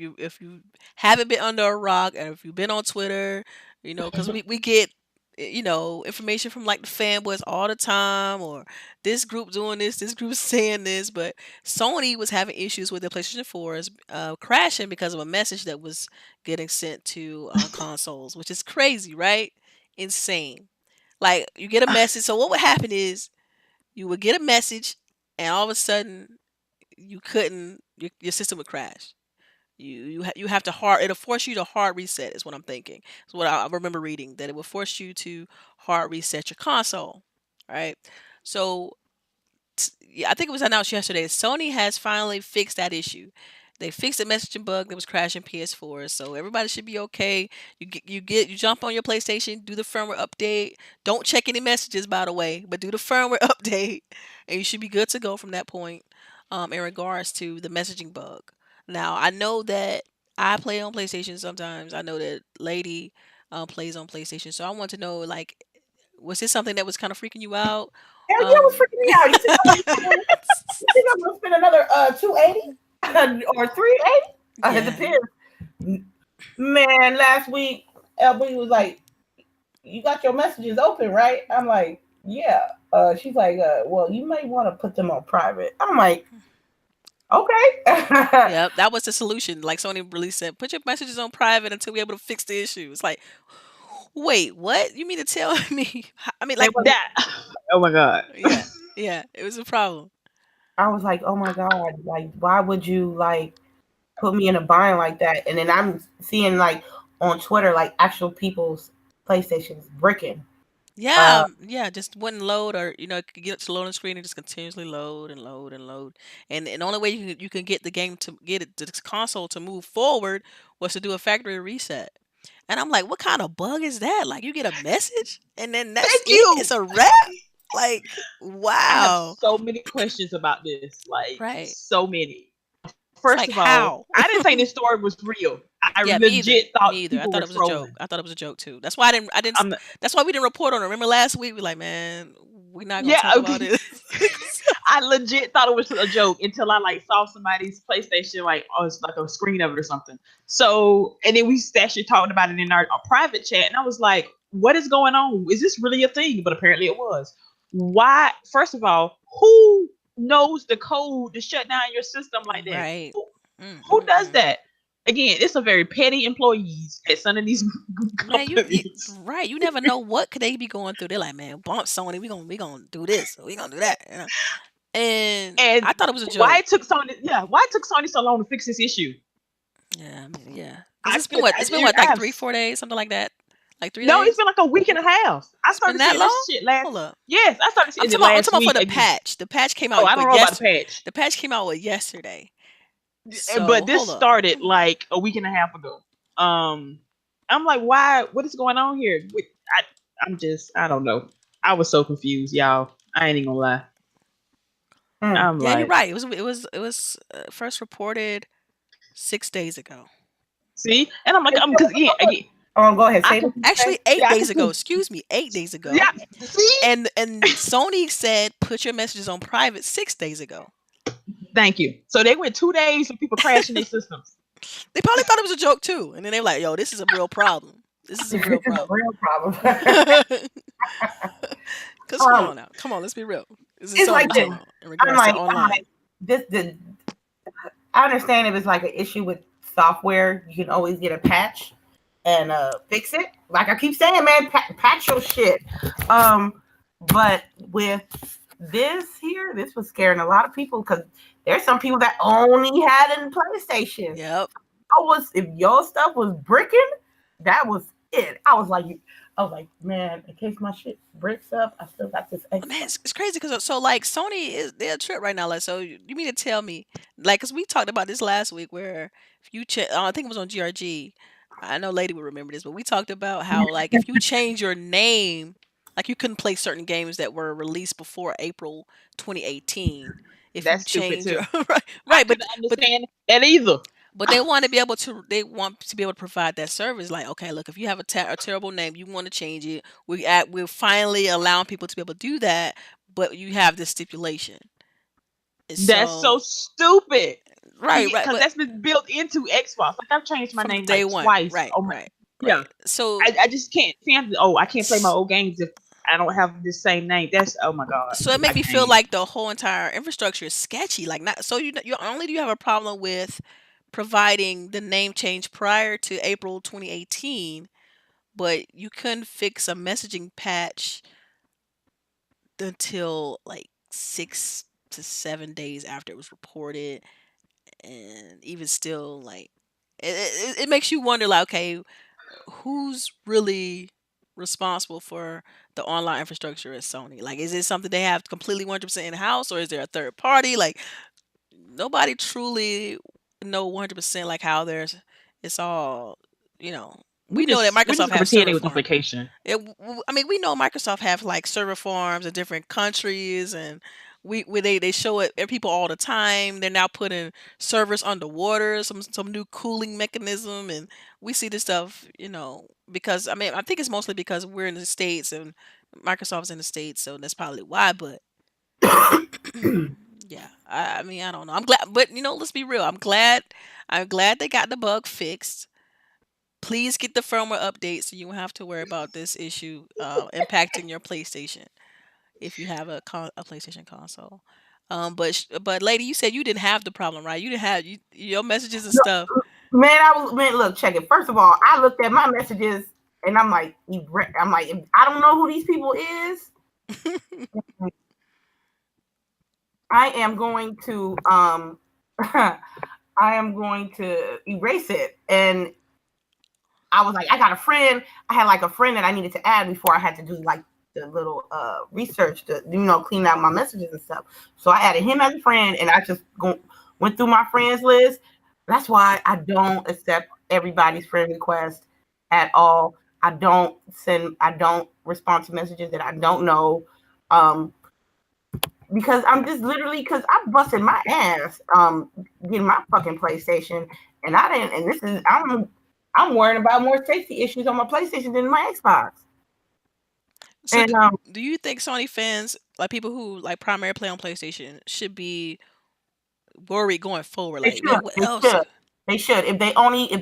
haven't been under a rock and if you've been on Twitter, because we get information from like the fanboys all the time, or this group doing this group saying this, but Sony was having issues with their PlayStation 4s crashing because of a message that was getting sent to consoles, which is crazy, right? Insane. Like you get a message. So what would happen is you would get a message, and all of a sudden you couldn't your system would crash. You have to hard it'll force you to hard reset is what I'm thinking. It's what I remember reading, that it will force you to hard reset your console. Right. So yeah, I think it was announced yesterday. Sony has finally fixed that issue. They fixed the messaging bug that was crashing PS4, so everybody should be okay. You jump on your PlayStation, do the firmware update. Don't check any messages, by the way, but do the firmware update, and you should be good to go from that point. In regards to the messaging bug. Now I know that I play on PlayStation sometimes. I know that Lady plays on PlayStation, so I want to know, like, was this something that was kind of freaking you out? Hell yeah, it was Um, freaking me out. You think I'm gonna spend another 280 or 380? It yeah, depends. Man, last week LB was like, "You got your messages open, right?" I'm like, "Yeah." She's like, "Well, you may want to put them on private." I'm like, "Okay." yep, that was the solution. Like Sony really said, put your messages on private until we're able to fix the issue. It's like, wait, what? You mean to tell me? I mean, It like, was. That. Oh my god. yeah, yeah, it was a problem. I was like, "Oh my god! Like, why would you like put me in a bind like that?" And then I'm seeing like on Twitter, like actual people's PlayStations bricking. Yeah, Uh, yeah, just wouldn't load, or it could get to loading screen and just continuously load and load and load. And the only way you can get the game to get it, the console to move forward, was to do a factory reset. And I'm like, what kind of bug is that? Like, you get a message and then that's Thank it. you. It's a wrap. Like, I have wow. so many questions about this. Like Right. so many. It's First like, of all, how? I didn't think this story was real. I Yeah, me either. legit thought Me either. I people thought were it was a joke. trolling. I thought it was a joke too. That's why I didn't. I'm That's why we didn't report on it. Remember last week? We like, man, we're not gonna yeah, talk about okay. it. I legit thought it was a joke until I like saw somebody's PlayStation like oh it's like a screen of it or something. So and then we actually talked about it in our private chat and I was like, what is going on? Is this really a thing? But apparently it was. Why? First of all, who knows the code to shut down your system like that? Right. Who does Mm-mm-mm. that? Again, it's a very petty employees at some of these Man, you companies. right. You never know what could they be going through. They're like, man, bump Sony. We gonna do this. We gonna do that. And And I thought it was a why joke. it took Sony? Yeah, why it took Sony so long to fix this issue? Yeah, I mean, yeah. Because I it's been could. what? It's been what, I like have 3, 4 days, something like that. Like three no. It's days. been like a week and a half. I It's been started that seeing long. this shit last. Hold up. Yes, I started I'm seeing it talking about. I'm last talking about for week. the Again. patch. The patch came Oh, out I don't what? know about the patch, The patch came out what, yesterday. but So this hold up. started like a week and a half ago. Um, I'm like, why? What is going on here? I, I'm just. I don't know. I was so confused, y'all. I ain't even gonna lie. mm. I'm Yeah, you're like, right. It was first reported 6 days ago. see, and I'm like, because again, Oh, go ahead. I Say can, what you say. Actually, eight yeah, I days can ago. see, Excuse me, 8 days ago. yeah, see. And Sony said put your messages on private 6 days ago. Thank you. So they went 2 days of people crashing their systems. They probably thought it was a joke too, and then they were like, "Yo, this is a real problem. This is a This real is a problem." real problem. Cause come um, on now, come on, let's be real. This is it's Sony like we're this. talking about in regards to I'm online. like this. I understand if it's like an issue with software, you can always get a patch and fix it. Like I keep saying, man, patch your shit. But with this here, this was scaring a lot of people because there's some people that only had it in PlayStation. Yep. If your stuff was bricking, that was it. I was like, man, in case my shit breaks up, I still got this Man, Xbox. it's crazy because so like Sony is they're a trip right now. Like, so you mean to tell me, like, cause we talked about this last week where if you check, I think it was on GRG. I know Lady will remember this, but we talked about how like if you change your name, like you couldn't play certain games that were released before April 2018. If you That's stupid change too. your right, I right, couldn't but understand that either. but they want to be able to. They want to be able to provide that service. Like, okay, look, if you have a terrible name, you want to change it. We're finally allowing people to be able to do that, but you have this stipulation. That's so So stupid. right, right, Because but that's been built into Xbox. Like I've changed my from name day like one, twice. right, Oh my, right, yeah. right. So I just can't. Oh, I can't play my old games if I don't have the same name. That's oh my god. so it I make me feel can't. like the whole entire infrastructure is sketchy. Like, not so you only do you have a problem with providing the name change prior to April 2018, but you couldn't fix a messaging patch until like 6 to 7 days after it was reported, and even still, like, it makes you wonder, like, okay, who's really responsible for the online infrastructure at Sony? Like, is it something they have completely 100% in house, or is there a third party? Like, nobody truly. know 100% like how there's it's all, you know, We we know that just we Microsoft just gonna has pretend server it was on farm. vacation. I mean, we know Microsoft have like server farms in different countries, and they show it people all the time. They're now putting servers underwater, some new cooling mechanism, and we see this stuff, because I mean, I think it's mostly because we're in the states and Microsoft's in the states, so that's probably why. But yeah, I mean, I don't know. I'm glad, but let's be real. I'm glad they got the bug fixed. Please get the firmware update so you won't have to worry about this issue impacting your PlayStation if you have a PlayStation console. But lady, you said you didn't have the problem, right? You didn't have your messages and No, stuff. man, look, check it. First of all, I looked at my messages and I'm like, I don't know who these people is. I am going to I am going to erase it. And I was like, I got a friend. I had like a friend that I needed to add before I had to do like the little research to clean out my messages and stuff. So I added him as a friend, and I just went through my friends list. That's why I don't accept everybody's friend request at all. I don't respond to messages that I don't know. Because I'm just literally because I busted my ass getting my fucking PlayStation, and I didn't. And this is I'm worrying about more safety issues on my PlayStation than my Xbox. So And do you think Sony fans, like people who like primarily play on PlayStation, should be worried going forward? they Like, should, man, what they else? should, they should. If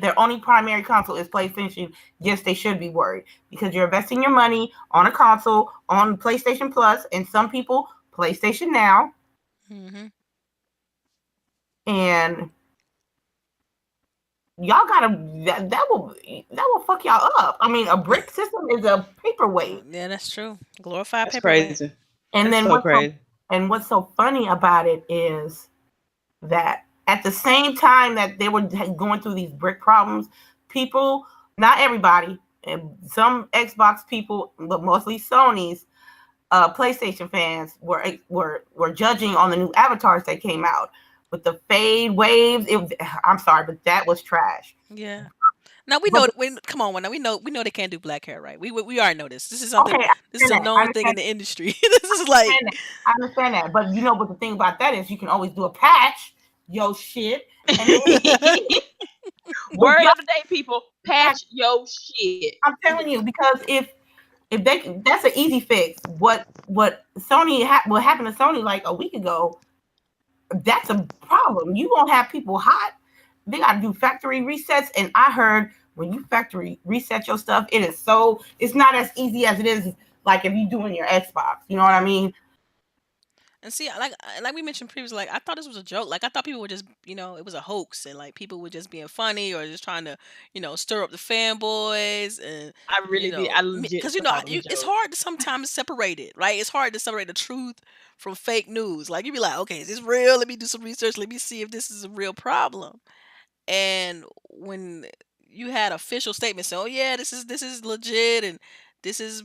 their only primary console is PlayStation, yes, they should be worried because you're investing your money on a console on PlayStation Plus, and some people PlayStation Now, Hmm. and y'all gotta that will fuck y'all up. I mean, a brick system is a paperweight. Yeah, that's true. Glorified That's paperweight. crazy. And That's then so crazy. what's so funny about it is that at the same time that they were going through these brick problems, people, not everybody, and some Xbox people, but mostly Sony's PlayStation fans were judging on the new avatars that came out with the fade waves. I'm sorry, but that was trash. Yeah. Now we But know. Come on, now we know they can't do black hair, right? We already know this. This is something. okay, I This is understand a that. I known thing in understand. the industry. This is like, I understand that. But but the thing about that is you can always do a patch, yo shit, and but Word y'all, of the day, people. Patch your shit. I'm telling you because if they that's an easy fix. What happened to Sony like a week ago? That's a problem. You gonna have people hot. They gotta do factory resets, and I heard when you factory reset your stuff, it's not as easy as it is like if you doing your Xbox. You know what I yeah. mean? And see, like we mentioned previously, like I thought this was a joke. Like I thought people were just, it was a hoax, and like people were just being funny or just trying to, stir up the fanboys, and I really did. I legit because thought it was a it's joke. hard to sometimes separate it, right? It's hard to separate the truth from fake news. Like you be like, okay, is this real? Let me do some research. Let me see if this is a real problem. And when you had official statements saying, "Oh yeah, this is legit and this is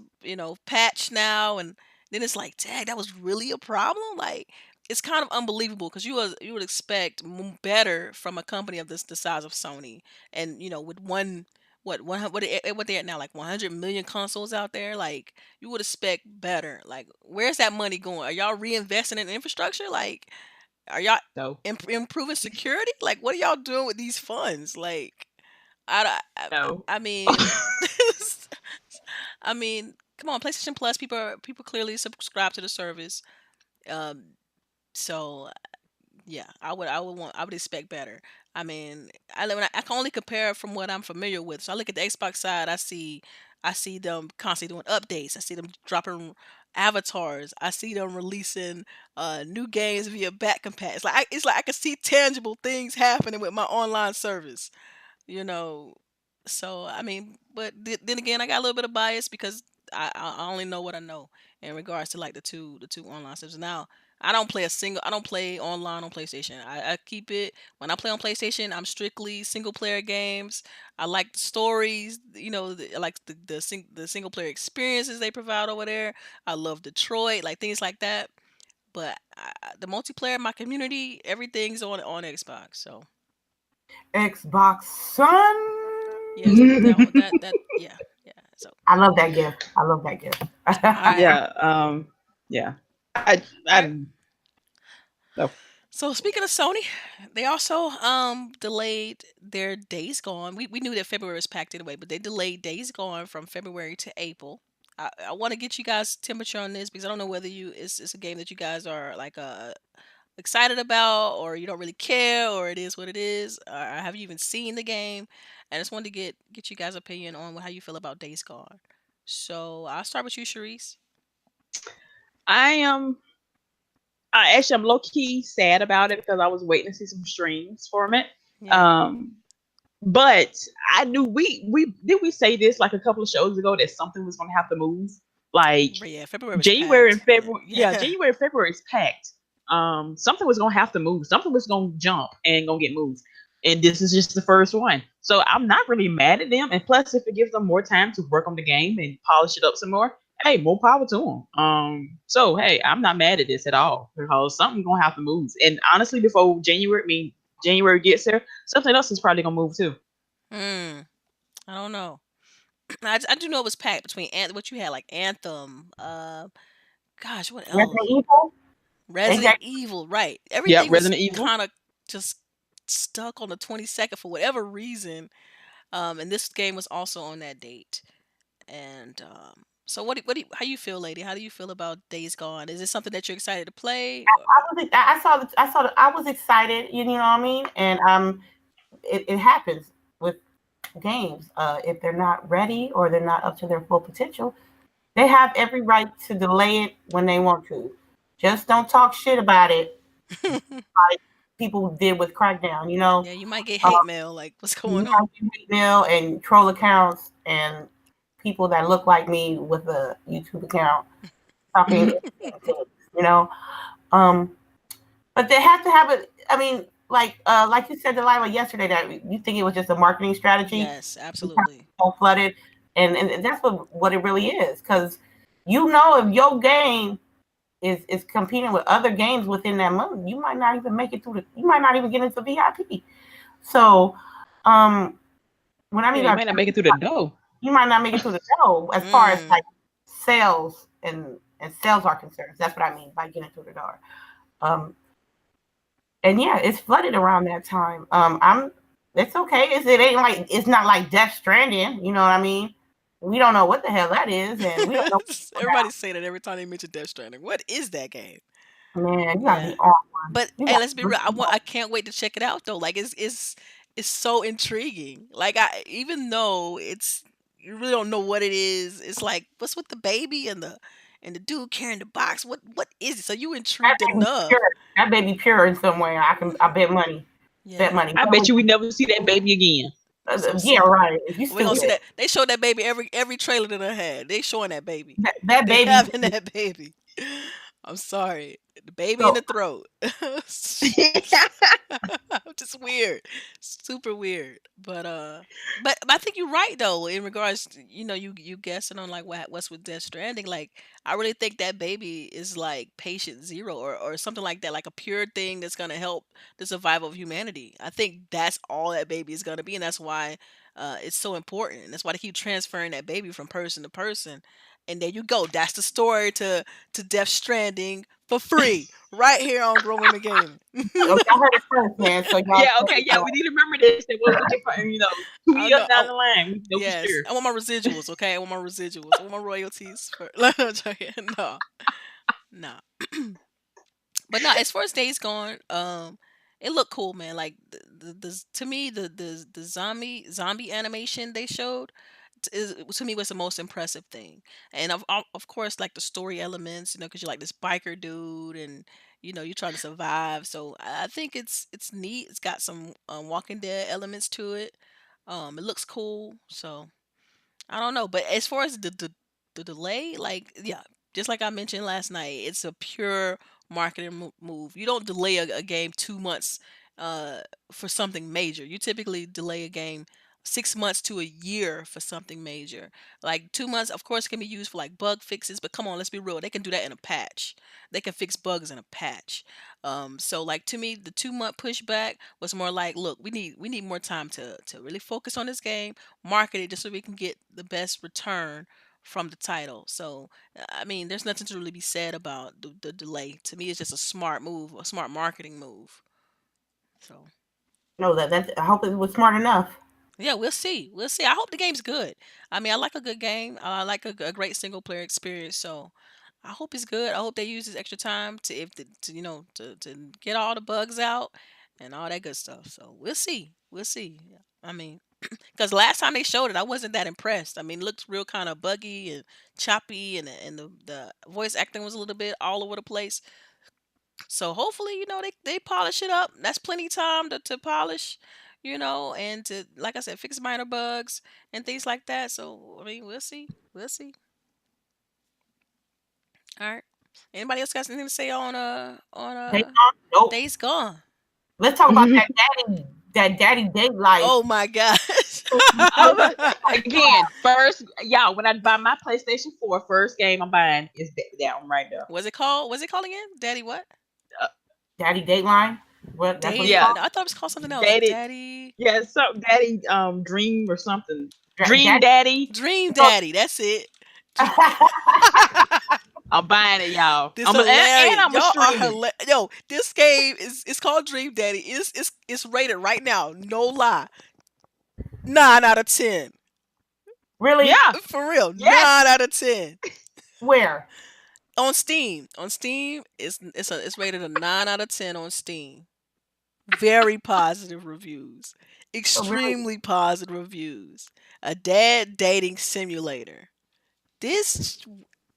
patched now," and then it's like, "Dang, that was really a problem." Like it's kind of unbelievable because you would expect better from a company of the size of Sony, and with what they at now, like 100 million consoles out there. Like you would expect better. Like where's that money going? Are y'all reinvesting in infrastructure? Like are y'all No, improving security? Like, what are y'all doing with these funds? Like, I, I, no. I mean, I mean, come on, PlayStation Plus. People clearly subscribe to the service. Um, so yeah, I would expect better. I mean, I can only compare from what I'm familiar with. So I look at the Xbox side, I see them constantly doing updates. I see them dropping avatars. I see them releasing new games via back compat. It's like I can see tangible things happening with my online service you know. So I mean, but then again, I got a little bit of bias because I only know what I know in regards to like the two online services. Now I don't play online on PlayStation. I keep it when I play on PlayStation. I'm strictly single player games. I like the stories. I like the single player experiences they provide over there. I love Detroit, like things like that. But the multiplayer, my community, everything's on Xbox. So. Xbox Sun. Yes, that yeah, yeah. So I love that gift. I love that gift. all right, Yeah. Yeah. all right. I no. So speaking of Sony, they also delayed their Days Gone. We knew that February was packed anyway, but they delayed Days Gone from February to April. I want to get you guys temperature on this because I don't know whether it's a game that you guys are like excited about or you don't really care or it is what it is or have you even seen the game. I just wanted to get you guys' opinion on how you feel about Days Gone. So I'll start with you, Charisse. I am. I actually I'm low key sad about it because I was waiting to see some streams from it. Yeah. Um, but I knew we say this like a couple of shows ago that something was gonna have to move. Like But yeah, February was January and packed. February, yeah, Yeah. January and February is packed. Something was gonna have to move. Something was gonna jump and gonna get moved. And this is just the first one. So I'm not really mad at them. And plus, if it gives them more time to work on the game and polish it up some more, hey, more power to them. So hey, I'm not mad at this at all because something's gonna have to move. And honestly, before January, January gets there, something else is probably gonna move too. Hmm. I don't know. I do know it was packed between what you had like Anthem. Gosh, what Resident else? Evil. They Resident got Evil. Right. Yeah, Everything was Resident Evil. kind of just stuck on the 22nd for whatever reason. And this game was also on that date. And so how you feel, lady? How do you feel about Days Gone? Is this something that you're excited to play? Or? I was excited. You know what I mean? And it happens with games. If they're not ready or they're not up to their full potential, they have every right to delay it when they want to. Just don't talk shit about it like people did with Crackdown. You know, Yeah, you might get uh, hate mail. Like, what's you going on? have email and troll accounts and people that look like me with a YouTube account talking things. You know, um, but they have to have it. I mean, like you said, Delilah, yesterday, that you think it was just a marketing strategy Yes, because absolutely. it's so flooded, and that's what it really is. Because you know, if your game is competing with other games within that month, you might not even make it through the. You might not even get into VIP. So, um, when I Yeah, mean you by might not make it through the door. you might not make it through the door as far as Mm. like sales and sales are concerned. That's what I mean by getting through the door. Um, and yeah, it's flooded around that time. I'm it's okay. It ain't like it's not like Death Stranding. You know what I mean? We don't know what the hell that is, and we don't know Everybody say that every time they mention Death Stranding. What is that game? man. You gotta Yeah. be on one. But You hey, got let's be real. I can't wait to check it out though. Like it's so intriguing. Like even though it's you really don't know what it is. It's like what's with the baby and the dude carrying the box. What is it? So you that intrigued baby enough. pure. That baby pure in some way. I bet money. Bet Yeah. money. I bet you we never see that baby again. I'm so Yeah, sick of it. right. You We're gonna see stupid. that they showed that baby every trailer that I had. They showing that baby. That They baby. having that baby. I'm sorry. The baby in So the throat. Just weird. Super weird. But I think you're right though in regards to, you guessing on like what's with Death Stranding. Like I really think that baby is like patient zero or something like that, like a pure thing that's gonna help the survival of humanity. I think that's all that baby is gonna be, and that's why it's so important. That's why they keep transferring that baby from person to person. And there you go. That's the story to Death Stranding for free right here on Grown Women Gaming. y'all heard it first, man. So y'all Yeah, okay, yeah, we need to remember this. That what we can find, 2 I years know. down the line, we know for Yes, sure. I want my residuals. Okay, I want my residuals. I want my royalties for. No, joking. No, no. But no, as far as Days Gone, it looked cool, man. Like to me the zombie animation they showed to me was the most impressive thing, and of course like the story elements, because you're like this biker dude, and you're trying to survive. So I think it's neat. It's got some Walking Dead elements to it. It looks cool. So I don't know, but as far as the delay, like yeah, just like I mentioned last night, it's a pure marketing move. You don't delay a game 2 months uh for something major. You typically delay a game 6 months to a year for something major. Like 2 months, of course, can be used for like bug fixes, but come on, let's be real. They can do that in a patch. They can fix bugs in a patch. So like to me, the 2 month pushback was more like, look, we need more time to really focus on this game, market it just so we can get the best return from the title. So I mean, there's nothing to really be said about the delay. To me, it's just a smart move, a smart marketing move. So No, that I hope it was smart enough. yeah, we'll see. We'll see. I hope the game's good. I mean, I like a good game. I like a great single player experience. So I hope it's good. I hope they use this extra time to if the, to to get all the bugs out and all that good stuff. So we'll see. We'll see. Yeah. I mean, because last time they showed it, I wasn't that impressed. I mean, it looks real kind of buggy and choppy, and the voice acting was a little bit all over the place. So hopefully, they polish it up. That's plenty time to polish, and to, like I said, fix minor bugs and things like that. So I mean, we'll see. We'll see. All right. Anybody else got anything to say on They nope. Days Gone? Let's talk about that daddy date life. Oh my gosh. Again, first, y'all, when I buy my PlayStation 4, first game I'm buying is that one right there. Was it called? Was it called again? Daddy what? Uh, Daddy Dateline. What? That's what it's Daddy. yeah, called. No, I thought it was called something else. Daddy. Daddy. Yeah, so Daddy Dream or something. Dream Daddy. Daddy. Dream Daddy. That's it. I'm buying it, y'all. This And hilarious. I'm Y'all are stream it. hilarious. Yo, this game is it's called Dream Daddy. It's rated right now. No lie. 9 out of 10. Really? Yeah. For real. Yes. 9 out of 10. Where? On Steam. On Steam, it's rated a 9 out of 10 on Steam. Very positive reviews. Oh, really? Extremely positive reviews. A dad dating simulator. This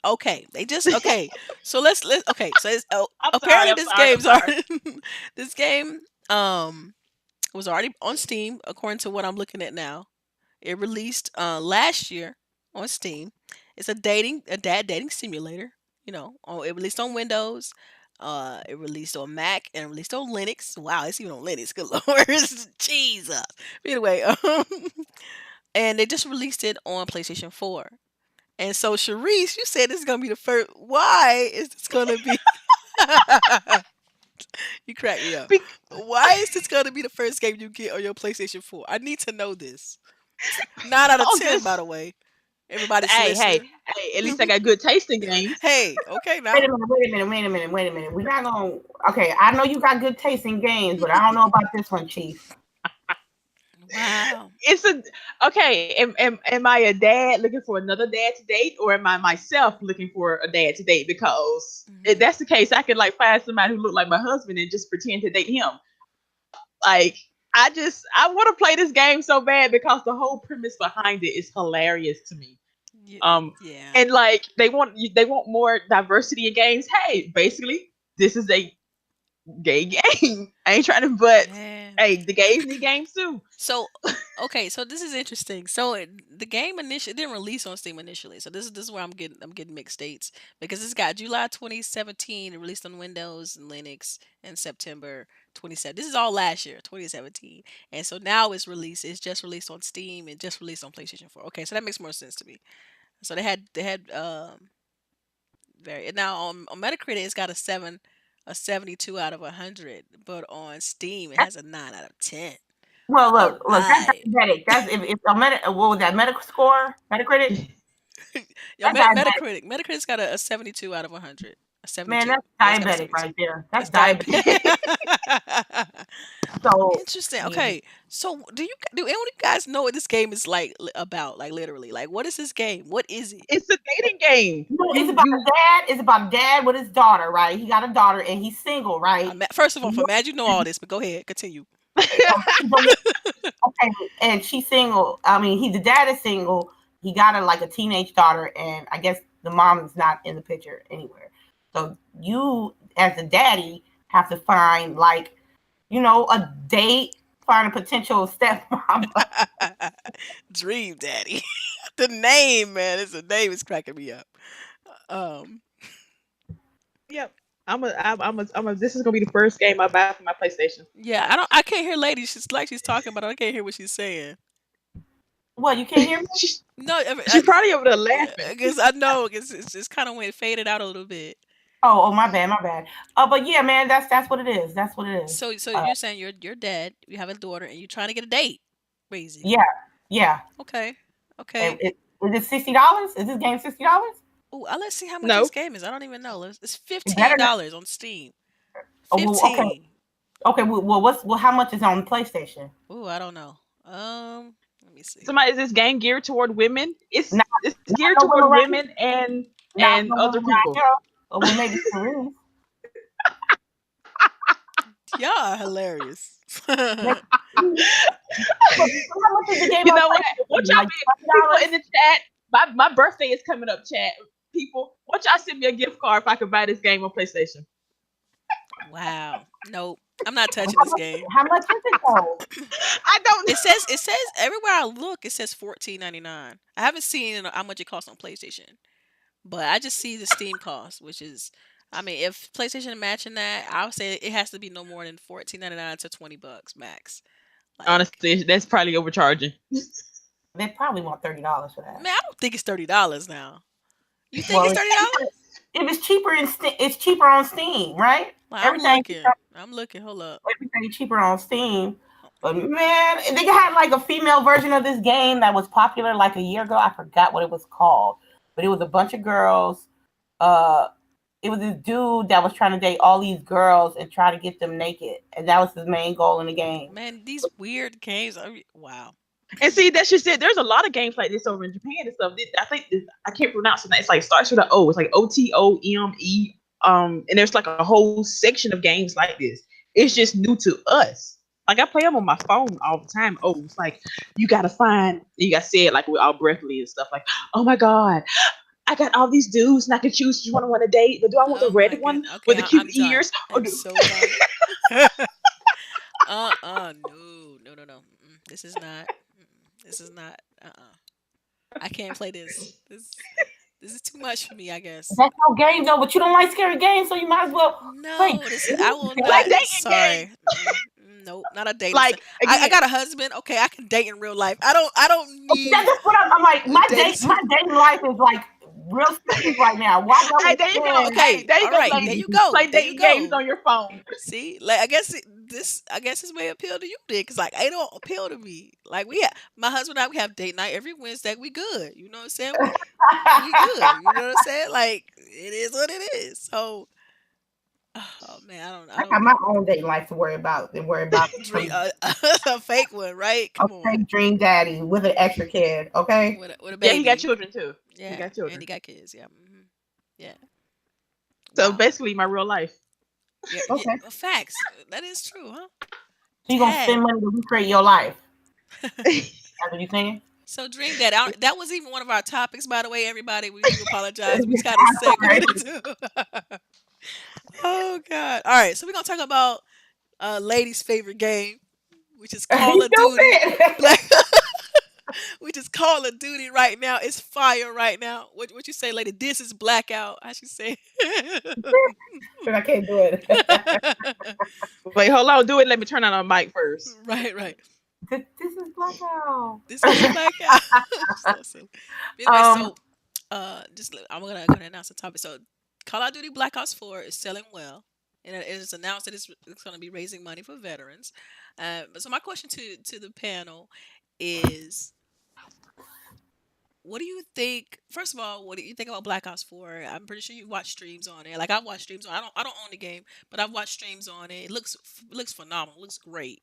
okay. They just okay. So let's okay. So it's, apparently I'm this sorry. game's already this game was already on Steam according to what I'm looking at now. It released last year on Steam. It's a dad dating simulator. It released on Windows. It released on Mac and released on Linux. Wow, it's even on Linux. Good lord, Jesus. Anyway, and they just released it on PlayStation 4. And so, Charisse, you said this is gonna be the first. Why is this gonna be? You crack me up. Be- Why is this gonna be the first game you get on your PlayStation 4? I need to know this. 9 out of 10, by the way. Everybody's hey, listening. at least I got good taste in games. Hey, okay now. Wait a minute. We're not gonna. Okay, I know you got good taste in games, but I don't know about this one, Chief. Wow. It's okay. Am I a dad looking for another dad to date, or am I myself looking for a dad to date? Because if that's the case, I could like find somebody who looked like my husband and just pretend to date him. Like I want to play this game so bad because the whole premise behind it is hilarious to me. Yeah. And like they want more diversity in games. Hey, basically, this is a gay game. I ain't trying to, but Yeah. hey, the gays need games too. So, okay, so this is interesting. So the game initially didn't release on Steam initially. So this is where I'm getting mixed states because it's got July 2017. It released on Windows and Linux in September 2017. This is all last year, 2017, and so now it's released. It's just released on Steam and just released on PlayStation 4. Okay, so that makes more sense to me. So they had very now on Metacritic it's got a 72 out of 100, but on Steam it has a 9 out of 10. Well, All look, that's right. diabetic. That's if a what was that medical score? Metacritic? Yo, That's diabetic. Metacritic's got a 72 out of 100. A Man, 72. that's Yeah, it's got a diabetic 72. right there. That's That's diabetic. diabetic. So Interesting. yeah. Okay, so do any of you guys know what this game is like about? Like literally, like what is this game? What is it? It's a dating game. No, it's about a dad. It's about a dad with his daughter, right? He got a daughter and he's single, right? First of all, for Mad, you know all this, but go ahead, continue. Okay, and she's single. I mean, the dad is single. He got a teenage daughter, and I guess the mom is not in the picture anywhere. So you, as the daddy, have to find a date, find a potential stepmom. Dream Daddy. The name, man, the name is cracking me up. Um, Yep. This is gonna be the first game I buy for my PlayStation. yeah, I can't hear lady. She's talking, but I can't hear what she's saying. What, you can't hear me? No, She's probably over there laughing. because I know it's just kind of went faded out a little bit. Oh, my bad, my bad. But yeah, man, that's what it is. That's what it is. So Uh, you're saying you're dead, you have a daughter, and you're trying to get a date, yeah, basically. yeah. Okay, And okay. is it $60? Is this game $60? Oh, let's see how much this No. game is. I don't even know. It's It better not. $15 on Steam. Oh, well, okay, 15. okay. Well, how much is on PlayStation? Oh, I don't know. Let me see. Somebody, is this game geared toward women? Not, It's not geared no women toward right here. women and Not no other women right people. here. Or well, maybe Charisse. Y'all are hilarious. Maybe- But how much is the game You on know what? What PlayStation? y'all Like be people in $20? the chat? My birthday is coming up, chat. People, what y'all send me a gift card if I can buy this game on PlayStation? Wow. Nope. I'm not touching this game. How much is it though? I don't know. It says everywhere I look, it says $14.99. I haven't seen how much it costs on PlayStation, but I just see the Steam cost, which is, I mean, if PlayStation matching that, I would say it has to be no more than $14.99 to $20 max. Like, Honestly, that's probably overcharging. They probably want $30 for that. man, I don't think it's $30 now. You think Well, it's $30? if it's cheaper it's cheaper on Steam, right? Well, I'm Everything looking. I'm looking. Hold up. everything cheaper on Steam. But man, they had like a female version of this game that was popular like a year ago. I forgot what it was called, but it was a bunch of girls. Uh, it was this dude that was trying to date all these girls and try to get them naked, and that was his main goal in the game. Man, these weird games. Wow. And see, that's just it. There's a lot of games like this over in Japan and stuff. I think I can't pronounce it. It's like starts with an O. It's like OTOME. And there's like a whole section of games like this. It's just new to us. Like I play them on my phone all the time. Oh, it's like you gotta find. You gotta say it like we're all breathy and stuff. Like, oh my god, I got all these dudes, and I can choose which one I want to date. But do I want the Oh my red god. one Okay, with the I'm cute done. ears? Or I'm do so done. No. This is not. This is not. I can't play this. This is too much for me, I guess. That's no game though, but you don't like scary games, so you might as well play. No, this is. I will like not. dating Sorry. games? Nope, not a dating. Like I again, got a husband. Okay, I can date in real life. I don't need That's what I'm like. a dating. My dating life is like real serious right now. Why don't hey, we there you go. spend? Hey, Okay, there you all go, right. There ladies. you go. Play There you dating games go. on your phone. See, like I guess I guess this may appeal to you then, because like it don't appeal to me. Like my husband and I, we have date night every Wednesday. We good. You know what I'm saying? We good. You know what I'm saying? Like it is what it is. So, oh man, I I got don't my know. own dating life to worry about than worry about Dream some a fake one, right? a Come on, fake dream daddy with an extra kid. Okay. with a Yeah, he got baby. children too. He Yeah, got and he children. got kids. Yeah, yeah. So Wow. basically, my real life. Yeah, yeah. Okay. Facts. That is true, huh? So you gonna spend Dang. money to recreate your life? That's what you saying? So dream that out. That was even one of our topics, by the way. Everybody, we do apologize. We just kind of I'm segued sorry. into. Oh God! All right, so we're gonna talk about ladies' favorite game, which is Call You of Duty. stupid. Black, which is Call of Duty right now. It's fire right now. What you say, lady? This is blackout. I should say. But I can't do it. Wait, hold on. Do it. Let me turn on our mic first. Right. This is blackout. This is blackout. So silly. Anyway, um, so I'm gonna announce the topic. So Call of Duty Black Ops 4 is selling well, and it is announced that it's going to be raising money for veterans. But so my question to the panel is, what do you think? First of all, what do you think about Black Ops 4? I'm pretty sure you watch streams on it. Like I've watched streams on. I don't own the game, but I've watched streams on it. It looks phenomenal. It looks great.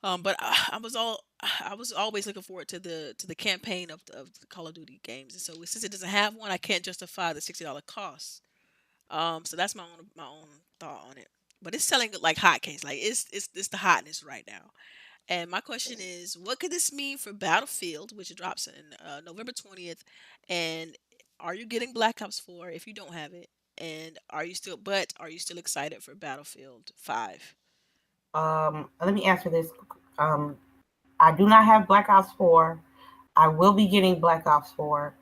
But I was always looking forward to the campaign of the Call of Duty games, and so since it doesn't have one, I can't justify the $60 cost. So that's my own thought on it. But it's selling like hotcakes. Like it's the hotness right now. And my question is, what could this mean for Battlefield, which drops in November 20th? And are you getting Black Ops 4 if you don't have it? And are you still excited for Battlefield 5? let me answer this. Um, I do not have Black Ops 4. I will be getting Black Ops 4.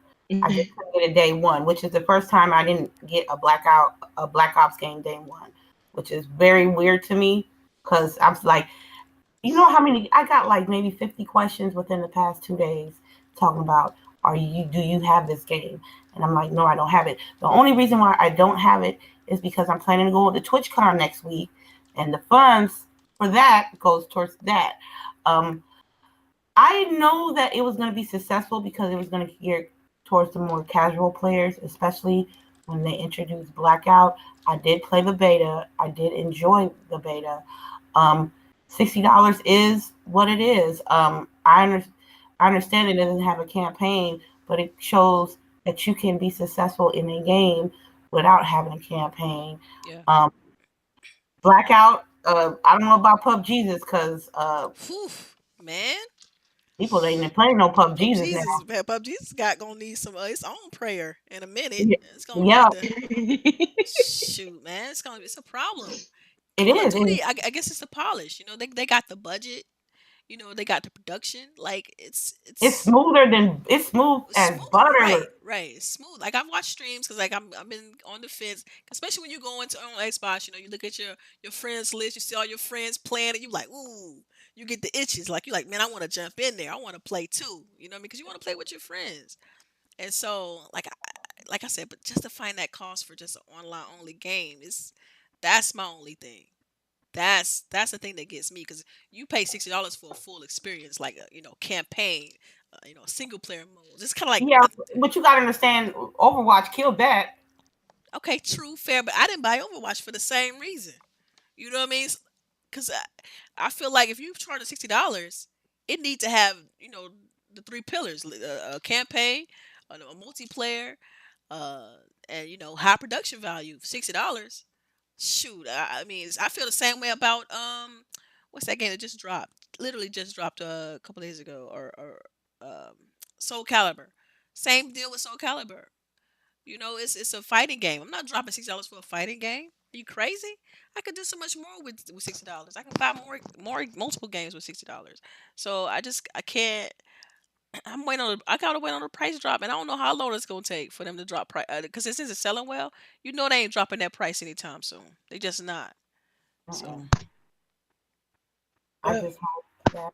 I just couldn't get it day one, which is the first time I didn't get a Black Ops game day one, which is very weird to me because I was like, You know how many I got like maybe 50 questions within the past 2 days talking about do you have this game? And I'm like, no, I don't have it. The only reason why I don't have it is because I'm planning to go to TwitchCon next week, and the funds for that goes towards that. Um, I know that it was going to be successful because it was going to gear towards the more casual players, especially when they introduced Blackout. I did play the beta. I did enjoy the beta. Um, $60 is what it is. I understand it doesn't have a campaign, but it shows that you can be successful in a game without having a campaign. Yeah. Um, Blackout. I don't know about Pub Jesus because Whew, man. people ain't even playing no Pub Pub Jesus now. Jesus, man, Pub Jesus got gonna need some its own prayer in a minute. Yeah, It's gonna yeah, need to Shoot, man, it's a problem. it Call of is. Duty, I guess it's the polish. They got the budget. They got the production. Like it's It's smooth as smooth, right? butter. Right, it's smooth. Like I've watched streams because like I've been on the fence, especially when you go into on Xbox. You look at your friends list, you see all your friends playing, and you like, ooh, you get the itches. Like you like, man, I want to jump in there. I want to play too. You know what I mean? Because you want to play with your friends. And so, like I said, but justifying that cost for just an online only game is that's my only thing. That's the thing that gets me because you pay $60 for a full experience, like a campaign, single player modes. It's kind of like Yeah, but you gotta understand, Overwatch killed that. okay, true, fair, but I didn't buy Overwatch for the same reason. You know what I mean? Because I feel like if you charge $60, it need to have the three pillars: a campaign, a multiplayer, uh, and high production value. $60. Shoot, I mean, I feel the same way about what's that game that just dropped? Literally just dropped a couple days ago, or Soul Calibur. Same deal with Soul Calibur. It's a fighting game. I'm not dropping $60 for a fighting game. Are you crazy? I could do so much more with $60. I can buy more multiple games with $60. So I can't. I gotta wait on the price drop, and I don't know how long it's gonna take for them to drop price. Because since it's selling well, they ain't dropping that price anytime soon. They just not. So Mm-mm. I Yeah. just hope that.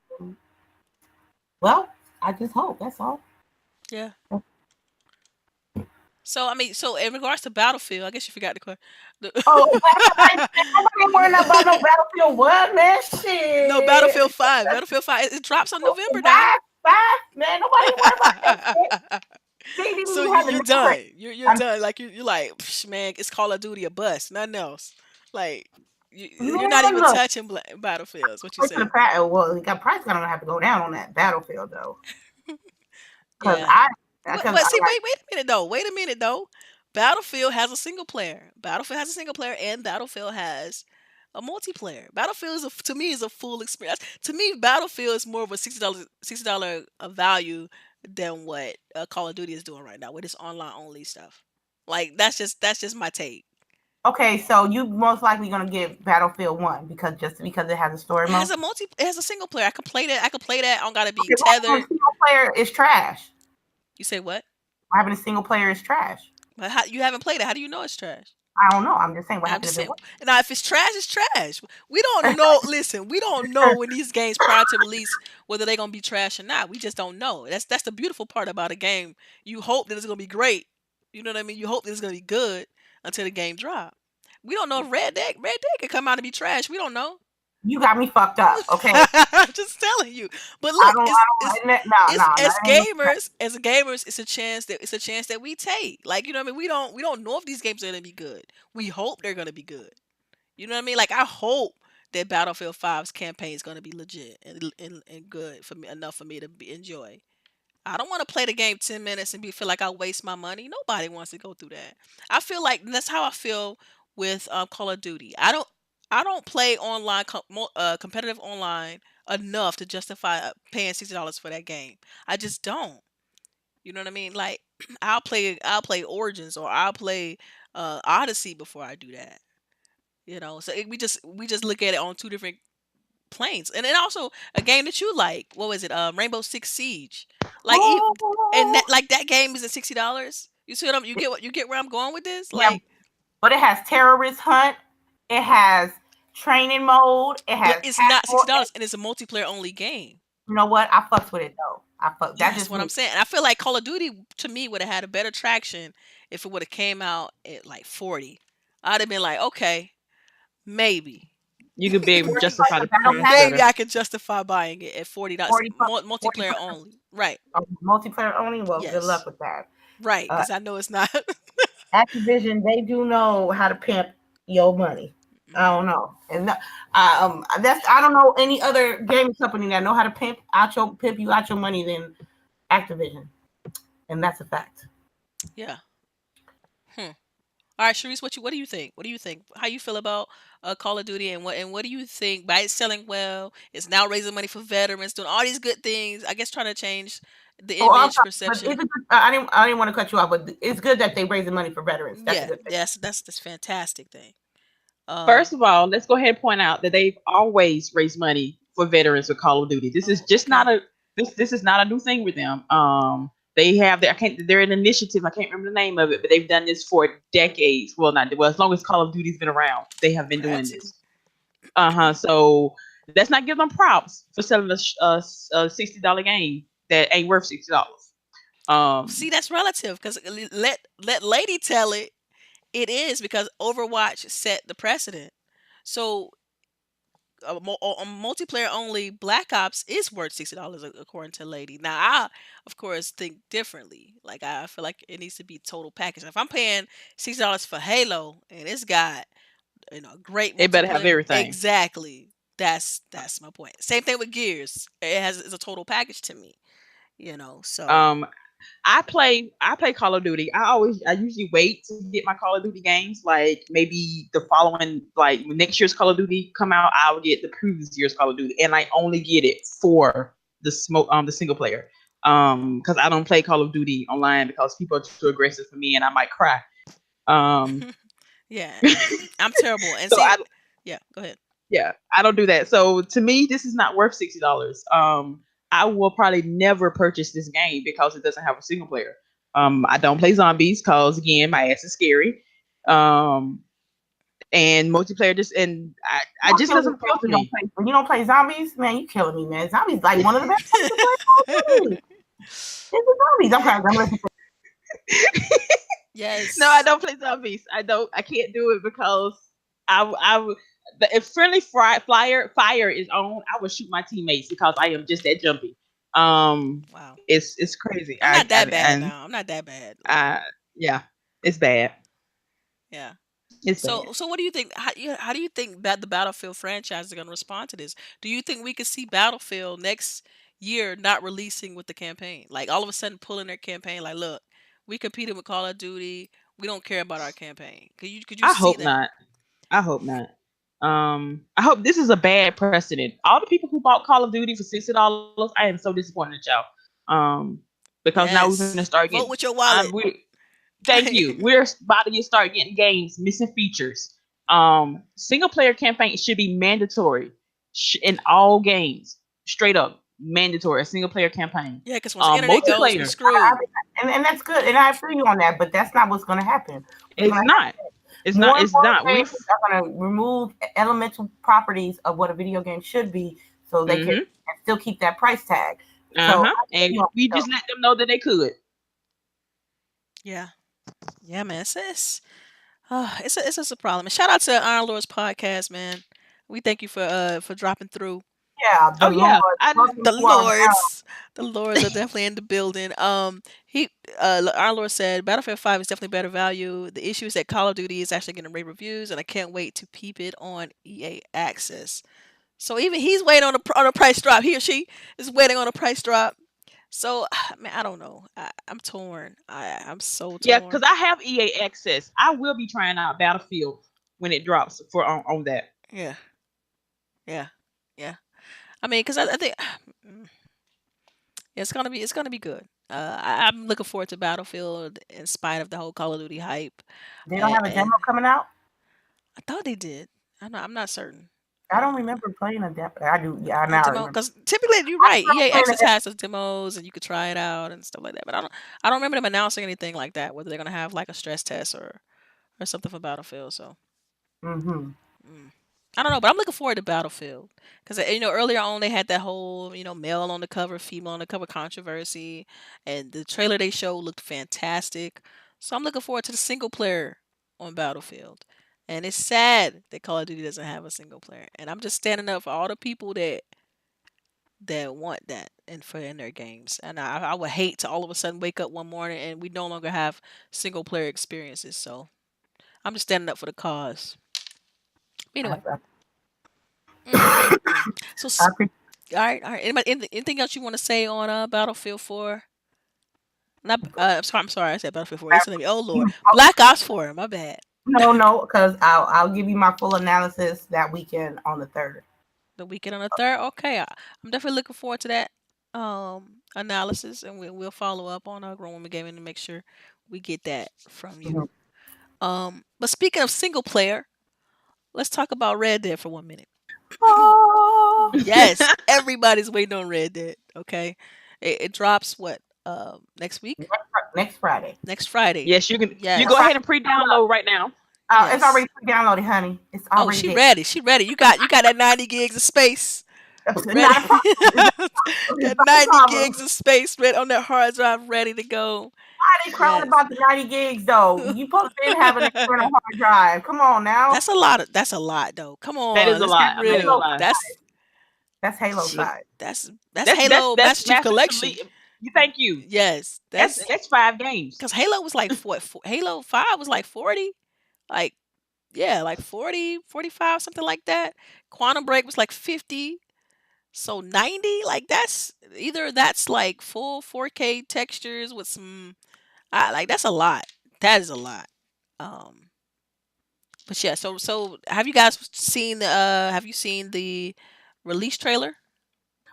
Well, I just hope. That's all. yeah. So I mean, so in regards to Battlefield, I guess you forgot the question. Oh, nobody ain't worrying about no Battlefield One, man. No, Shit. Battlefield 5. Battlefield 5. It drops on November now. Five, man. Nobody ain't worried about that shit. They didn't So even have the you're name right. done. You're done. Like you're like, "Psh, man, it's Call of Duty a bust, nothing else. Like you're not Man, even look. touching Battlefields. What you Price of the saying? price. Well, the price gonna have to go down on that Battlefield though, because Yeah. I But because I see, like. wait a minute though. Wait a minute though. Battlefield has a single player. Battlefield has a single player, and Battlefield has a multiplayer. Battlefield to me is a full experience. To me, Battlefield is more of a $60 value than what Call of Duty is doing right now with its online only stuff. Like that's just my take. Okay, so you most likely gonna get Battlefield One because it has a story mode. It has a single player. I could play that. I could play that. I don't gotta be Okay, what having tethered. a single player is trash. You say what? Having a single player is trash. But you haven't played it. How do you know it's trash? I don't know. I'm just saying what I'm happened just if it saying. was. Now, if it's trash, it's trash. We don't know. Listen, we don't know when these games prior to release whether they're gonna be trash or not. We just don't know. That's the beautiful part about a game. You hope that it's gonna be great. You know what I mean? You hope that it's gonna be good until the game drop. We don't know if Red Dead could come out and be trash. We don't know. You got me fucked up. Okay, I'm just telling you. But I look, don't. I don't. No, no, no. as That ain't, gamers, it's a chance that we take. Like what I mean. We don't know if these games are gonna be good. We hope they're gonna be good. You know what I mean? Like I hope that Battlefield 5's campaign is going to be legit and good for me enough for me to enjoy. I don't want to play the game 10 minutes and feel like I waste my money. Nobody wants to go through that. I feel like that's how I feel with Call of Duty. I don't play online competitive online enough to justify paying $60 for that game. I just don't. You know what I mean? Like I'll play Origins or I'll play Odyssey before I do that. So we just look at it on two different planes, and then also a game that you like. What was it? Rainbow Six Siege. Like, and oh, that game is at $60. You see what I'm? You get where I'm going with this? yeah, Like, but it has terrorist hunt. It has training mode. It But has it's hat not more. $60, and it's a multiplayer only game. You know what? I fucks with it though. I fuck. Yeah, That's that's just what me. I'm saying. And I feel like Call of Duty to me would have had a better traction if it would have came out at like 40. I'd have been like, okay, maybe. You could be able to 40 plus justify the the battle price pass. Maybe better. I could justify buying it at $40. 40 Multiplayer plus only. Right. multiplayer only. Well, good luck Yes. with that. Right. Uh, Because I know it's not. Activision, they do know how to pimp your money. I don't know, and that's I don't know any other gaming company that know how to pimp you out your money than Activision, and that's a fact. Yeah. Hmm. All right, Sharice, what do you think? What do you think? How you feel about Call of Duty, and what do you think by it selling well? It's now raising money for veterans, doing all these good things. I guess trying to change the Oh, I'm image sorry, but perception. I didn't want to cut you off, but it's good that they raise the money for veterans. That's a Yeah, good thing. that's fantastic thing. Um, First of all, let's go ahead and point out that they've always raised money for veterans with Call of Duty. This is oh, just okay. not a this is not a new thing with them. They have their I can't they're an initiative. I can't remember the name of it, but they've done this for decades. Well, not well as long as Call of Duty's been around, they have been Had doing to. this. So let's not give them props for selling a $60 game that ain't worth $60. Um, See, that's relative because let Lady tell it. It is because Overwatch set the precedent. So a multiplayer only Black Ops is worth $60 according to Lady. Now I, of course, think differently. Like I feel like it needs to be total package. If I'm paying $60 for Halo and it's got great it better have multiplayer, everything. exactly. That's my point. Same thing with Gears. It's a total package to me. So Um, I play Call of Duty. I usually wait to get my Call of Duty games. Like maybe the following like next year's Call of Duty come out, I'll get the previous year's Call of Duty, and I only get it for the single player. Because I don't play Call of Duty online because people are too aggressive for me, and I might cry. Um, yeah, I'm terrible. And so see, I yeah, go ahead. yeah, I don't do that. So to me, this is not worth $60. I will probably never purchase this game because it doesn't have a single player. I don't play zombies because again, my ass is scary. Um, and multiplayer just and I Don't just kill me doesn't man, appeal to me. when you don't play zombies, man. You killing me, man. Zombies like one of the best games to play Call of Duty. It's the zombies. I'm crying. I'm listening. No, I Yes. don't play zombies. I don't. I can't do it because I if fire is on, I would shoot my teammates because I am just that jumpy. Wow. It's crazy. I'm not that bad now. I'm not that bad. Like, I yeah, it's bad. yeah. It's bad. So what do you think? How do you think that the Battlefield franchise is going to respond to this? Do you think we could see Battlefield next year not releasing with the campaign? Like all of a sudden pulling their campaign like, look, we competed with Call of Duty. We don't care about our campaign. Could you I see hope that? not. I hope not. I hope this is a bad precedent. All the people who bought Call of Duty for $60, I am so disappointed at y'all. Because now we're gonna Yes. start getting. Vote with your wallet. We thank you. We're about to start getting games missing features. Single player campaign should be mandatory in all games. Straight up mandatory. A single player campaign. Yeah, because once the internet goes, we Multiplayer. screwed. And that's good. And I feel you on that, but that's not what's going to happen. What's It's going to not. It's more not. and It's more not. games are going to remove elemental properties of what a video game should be, so they can Mm-hmm. still keep that price tag. So Uh-huh. And you know, we so just let them know that they could. Yeah. Yeah, man. It's just a problem. And shout out to Iron Lord's podcast, man. We thank you for dropping through. yeah, the Oh Lord, yeah. I The welcome to our realm. Lords, the Lords are definitely in the building. Our Lord said Battlefield 5 is definitely better value. The issue is that Call of Duty is actually getting rave reviews, and I can't wait to peep it on EA Access. So even he's waiting on a price drop. He or she is waiting on a price drop. So man, I don't know. I'm torn. I'm so Yeah, because torn. I have EA access. I will be trying out Battlefield when it drops for on that. Yeah, yeah, yeah. I mean, because I think it's gonna be good. I'm looking forward to Battlefield in spite of the whole Call of Duty hype. They don't And, have a demo and coming out. I thought they did. I'm not certain. I don't remember playing a demo. I do. Yeah, A now I demo remember. because typically you're I right. remember EA playing a Access demo. has those demos and you could try it out and stuff like that. But I don't remember them announcing anything like that. Whether they're gonna have like a stress test or something for Battlefield. So Mm-hmm. mm. I don't know, but I'm looking forward to Battlefield because earlier on they had that whole male on the cover, female on the cover controversy, and the trailer they showed looked fantastic. So I'm looking forward to the single player on Battlefield. And it's sad that Call of Duty doesn't have a single player. And I'm just standing up for all the people that want that in their games. And I would hate to all of a sudden wake up one morning and we no longer have single player experiences. So I'm just standing up for the cause. Anyway. So, I appreciate all right, all right. Anything else you want to say on Battlefield 4? Not, I'm sorry, I said Battlefield 4. Listen to me. Oh Lord, Black Ops 4. My bad. no, because I'll give you my full analysis that weekend on the 3rd. The weekend on the 3rd. Okay, I'm definitely looking forward to that analysis, and we'll follow up on Grown Woman Gaming to make sure we get that from you. But speaking of single player, let's talk about Red Dead for 1 minute. Oh. Yes, everybody's waiting on Red Dead. Okay, it drops what next week? Next Friday. Next Friday. Yes, you can. Yes. You go ahead and pre-download right now. It's already downloaded, honey. It's already. Oh, she ready. She ready. You got that 90 gigs of space. Ready. That 90 gigs of space ready on that hard drive, ready to go. Why are they crying about the 90 gigs though? You supposed to have an external hard drive. Come on now. That's a lot. That's a lot though. Come on. That is a lot. Get real. That's Halo side. That's Halo Master Chief Collection. Thank you. Yes, that's 5 games. Because Halo was like Halo 5 was like 40, like 40, 45, something like that. Quantum Break was like 50. So 90, like that's like full 4K textures with some, like that's a lot. That is a lot. But yeah. So have you guys seen the release trailer?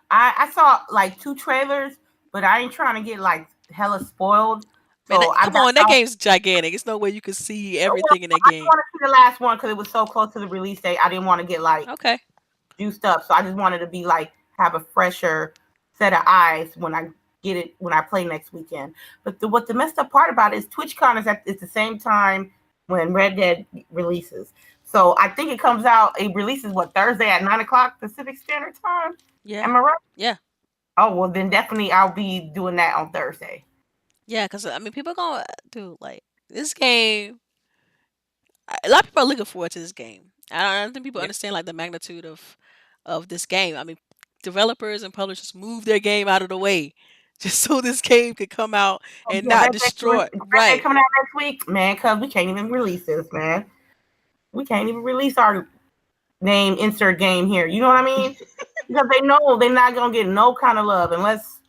I saw like 2 trailers, but I ain't trying to get like hella spoiled. So come on, that game's gigantic. There's no way you can see everything in that game. I wanted to see the last one because it was so close to the release date. I didn't want to get like juiced up, so I just wanted to be like have a fresher set of eyes when I get it when I play next weekend. But what the messed up part about it is TwitchCon is at the same time when Red Dead releases. So I think it comes out. It releases Thursday at 9:00 Pacific Standard Time. Yeah. Am I right? Yeah. Oh well, then definitely I'll be doing that on Thursday. Yeah, because I mean, people are gonna do like this game. A lot of people are looking forward to this game. I don't think people understand like the magnitude of this game. I mean, developers and publishers move their game out of the way just so this game could come out and not destroy. Right. Coming out next week, man, because we can't even release this, man. We can't even release our name insert game here. You know what I mean? Because they know they're not gonna get no kind of love unless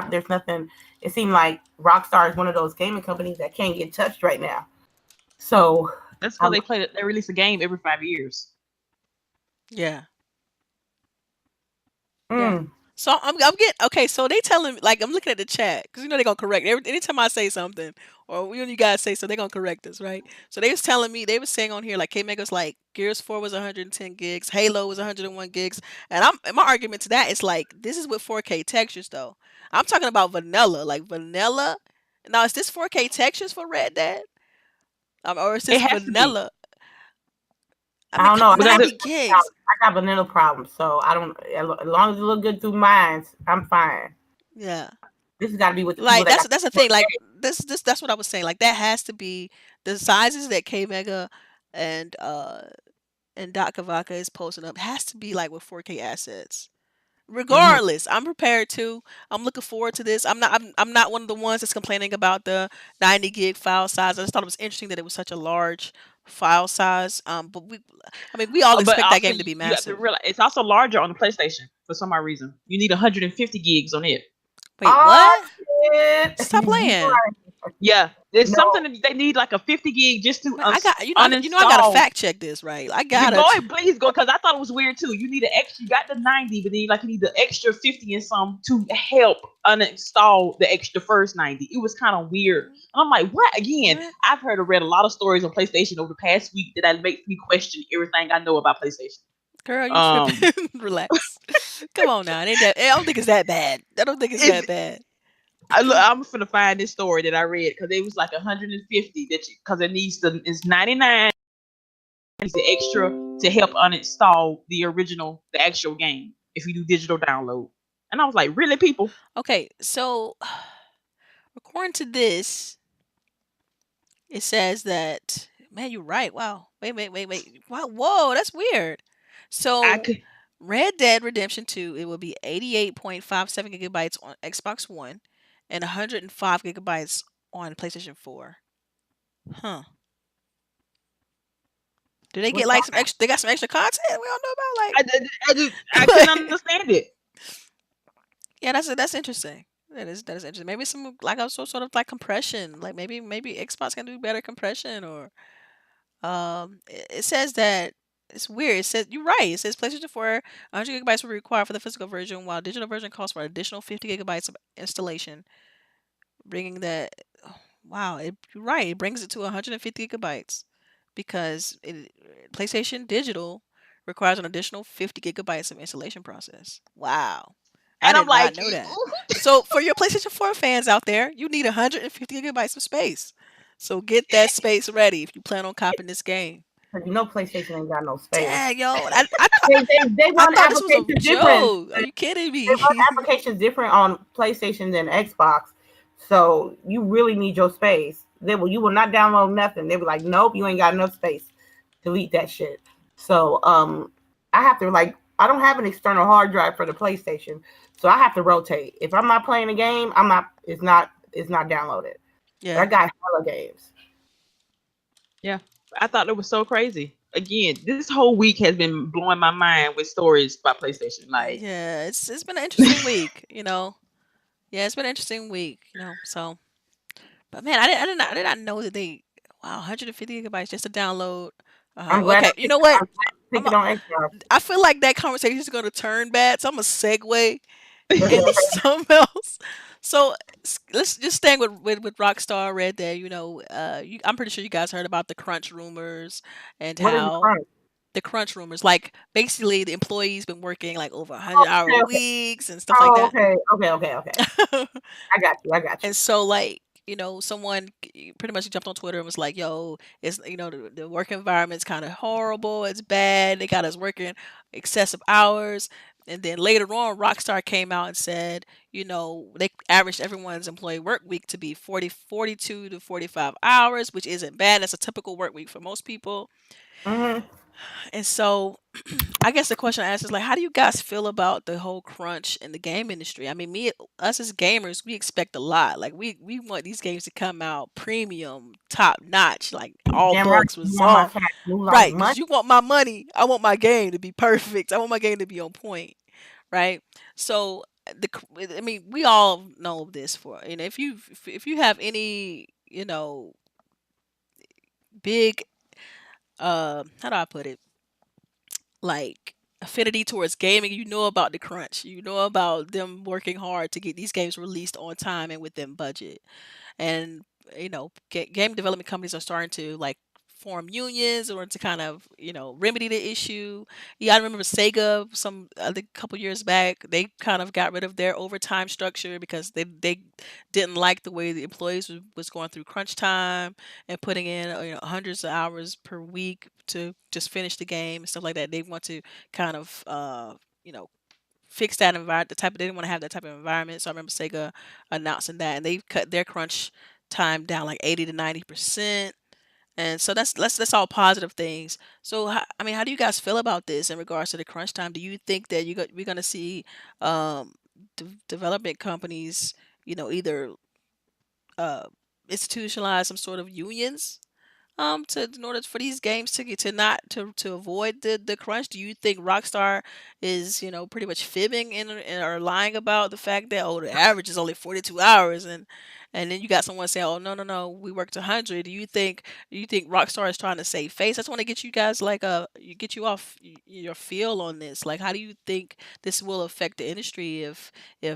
there's nothing. It seemed like Rockstar is one of those gaming companies that can't get touched right now. So that's why they release a game every 5 years. Yeah. Yeah. So I'm getting okay. So they telling like I'm looking at the chat because they're gonna correct anytime I say something or when you guys say so they're gonna correct us, right? So they was telling me they was saying on here like K-Mega's like Gears 4 was 110 gigs, Halo was 101 gigs, and my argument to that is like this is with 4K textures though. I'm talking about vanilla, like vanilla. Now is this 4K textures for Red Dead? Or is this vanilla? I don't know. 90 gigs. I got vanilla problems, so I don't. As long as it look good through mine, I'm fine. Yeah. This has got to be with the like that's the thing. Like that's what I was saying. Like that has to be the sizes that K Mega and Dot Kavaka is posting up has to be like with 4K assets. Regardless, I'm prepared to. I'm looking forward to this. I'm not one of the ones that's complaining about the 90 gig file size. I just thought it was interesting that it was such a large file size. But we all expect that game to be massive. It's also larger on the PlayStation for some odd reason. You need 150 gigs on it. Wait, what? Stop playing. Yeah, there's something that they need like a 50 gig just to I gotta fact check this, right? I gotta please go because I thought it was weird too. You need an extra. You got the 90, but then you need the extra 50 and some to help uninstall the extra first 90. It was kind of weird. And I'm like, what? Again, I've read a lot of stories on PlayStation over the past week that makes me question everything I know about PlayStation. Girl, you tripping. Relax. Come on now. I don't think it's that bad. I don't think it's that bad. I'm gonna find this story that I read because it was like 150 because it needs it's 99. It's the extra to help uninstall the actual game if you do digital download. And I was like, really, people? Okay, so according to this, it says that man, you're right. Wow. Wait. Wow, whoa, that's weird. I So could. Red Dead Redemption 2, it will be 88.57 gigabytes on Xbox One and 105 gigabytes on PlayStation 4. Huh. Do they get What's like that? some extra? They got some extra content we don't know about. I couldn't Like, understand it. yeah, that's interesting. That is interesting. Maybe some like also sort of like compression. Like maybe Xbox can do better compression or it says that it's weird. It says you're right. It says PlayStation 4 100 gigabytes will be required for the physical version, while digital version calls for an additional 50 gigabytes of installation, bringing that. Wow, you're right. It brings it to 150 gigabytes because PlayStation Digital requires an additional 50 gigabytes of installation process. Wow, I And I'm did not like, know that. So for your PlayStation 4 fans out there, you need 150 gigabytes of space. So get that space ready if you plan on copying this game. 'Cause you know PlayStation ain't got no space. Dang, yo, I thought They I run thought this was a applications different. joke. Are you kidding They run me? applications different on PlayStation than Xbox. So you really need your space. You will not download nothing. They were like, nope, you ain't got enough space. Delete that shit. So I have to I don't have an external hard drive for the PlayStation. So I have to rotate. If I'm not playing a game, it's not downloaded. But I Yeah, got hella games. yeah, I thought it was so crazy. Again, this whole week has been blowing my mind with stories about PlayStation. Like, yeah. It's been an interesting week, you know. Yeah, it's been an interesting week, you know. So, but man, I did not know that they wow 150 gigabytes just to download. I'm glad Okay, you know what? I I'm picked a, it on Xbox. I feel like that conversation is going to turn bad, so I'm gonna segue into something else. So let's just staying with Rockstar Red Dead. You know, I'm pretty sure you guys heard about the crunch rumors and What is the how crunch? the crunch rumors, like basically the employees been working like over Oh, 100-hour okay, okay. weeks and stuff like Oh, that. okay. I got you. I got you. And so like someone pretty much jumped on Twitter and was like, "Yo, it's the work environment's kind of horrible. It's bad. They got us working excessive hours." And then later on, Rockstar came out and said, they averaged everyone's employee work week to be 42 to 45 hours, which isn't bad. That's a typical work week for most people. Hmm. And so I guess the question I ask is like, how do you guys feel about the whole crunch in the game industry? I mean, us as gamers, we expect a lot. Like we want these games to come out premium, top notch, like all Damn right. bugs You want my resolved. cat move like Right, money? because you want my money. I want my game to be perfect. I want my game to be on point. Right. So I mean, we all know this if you have any big how do I put it, like affinity towards gaming, you know about the crunch. You know about them working hard to get these games released on time and within budget. And game development companies are starting to like form unions in order to kind of remedy the issue. Yeah, I remember Sega some I think a couple years back they kind of got rid of their overtime structure because they didn't like the way the employees was going through crunch time and putting in hundreds of hours per week to just finish the game and stuff like that. They want to kind of you know fix that environment. They didn't want to have that type of environment. So I remember Sega announcing that, and they cut their crunch time down like 80 to 90%. And so that's all positive things. So I mean, how do you guys feel about this in regards to the crunch time? Do you think that we're gonna see um, development companies, either uh, institutionalize some sort of unions in order for these games to get to not to avoid the crunch? Do you think Rockstar is pretty much fibbing or lying about the fact that the average is only 42 hours, and then you got someone saying, oh, no, we worked 100? Do you think Rockstar is trying to save face? I just want to get you guys like get you off your feel on this. Like, how do you think this will affect the industry if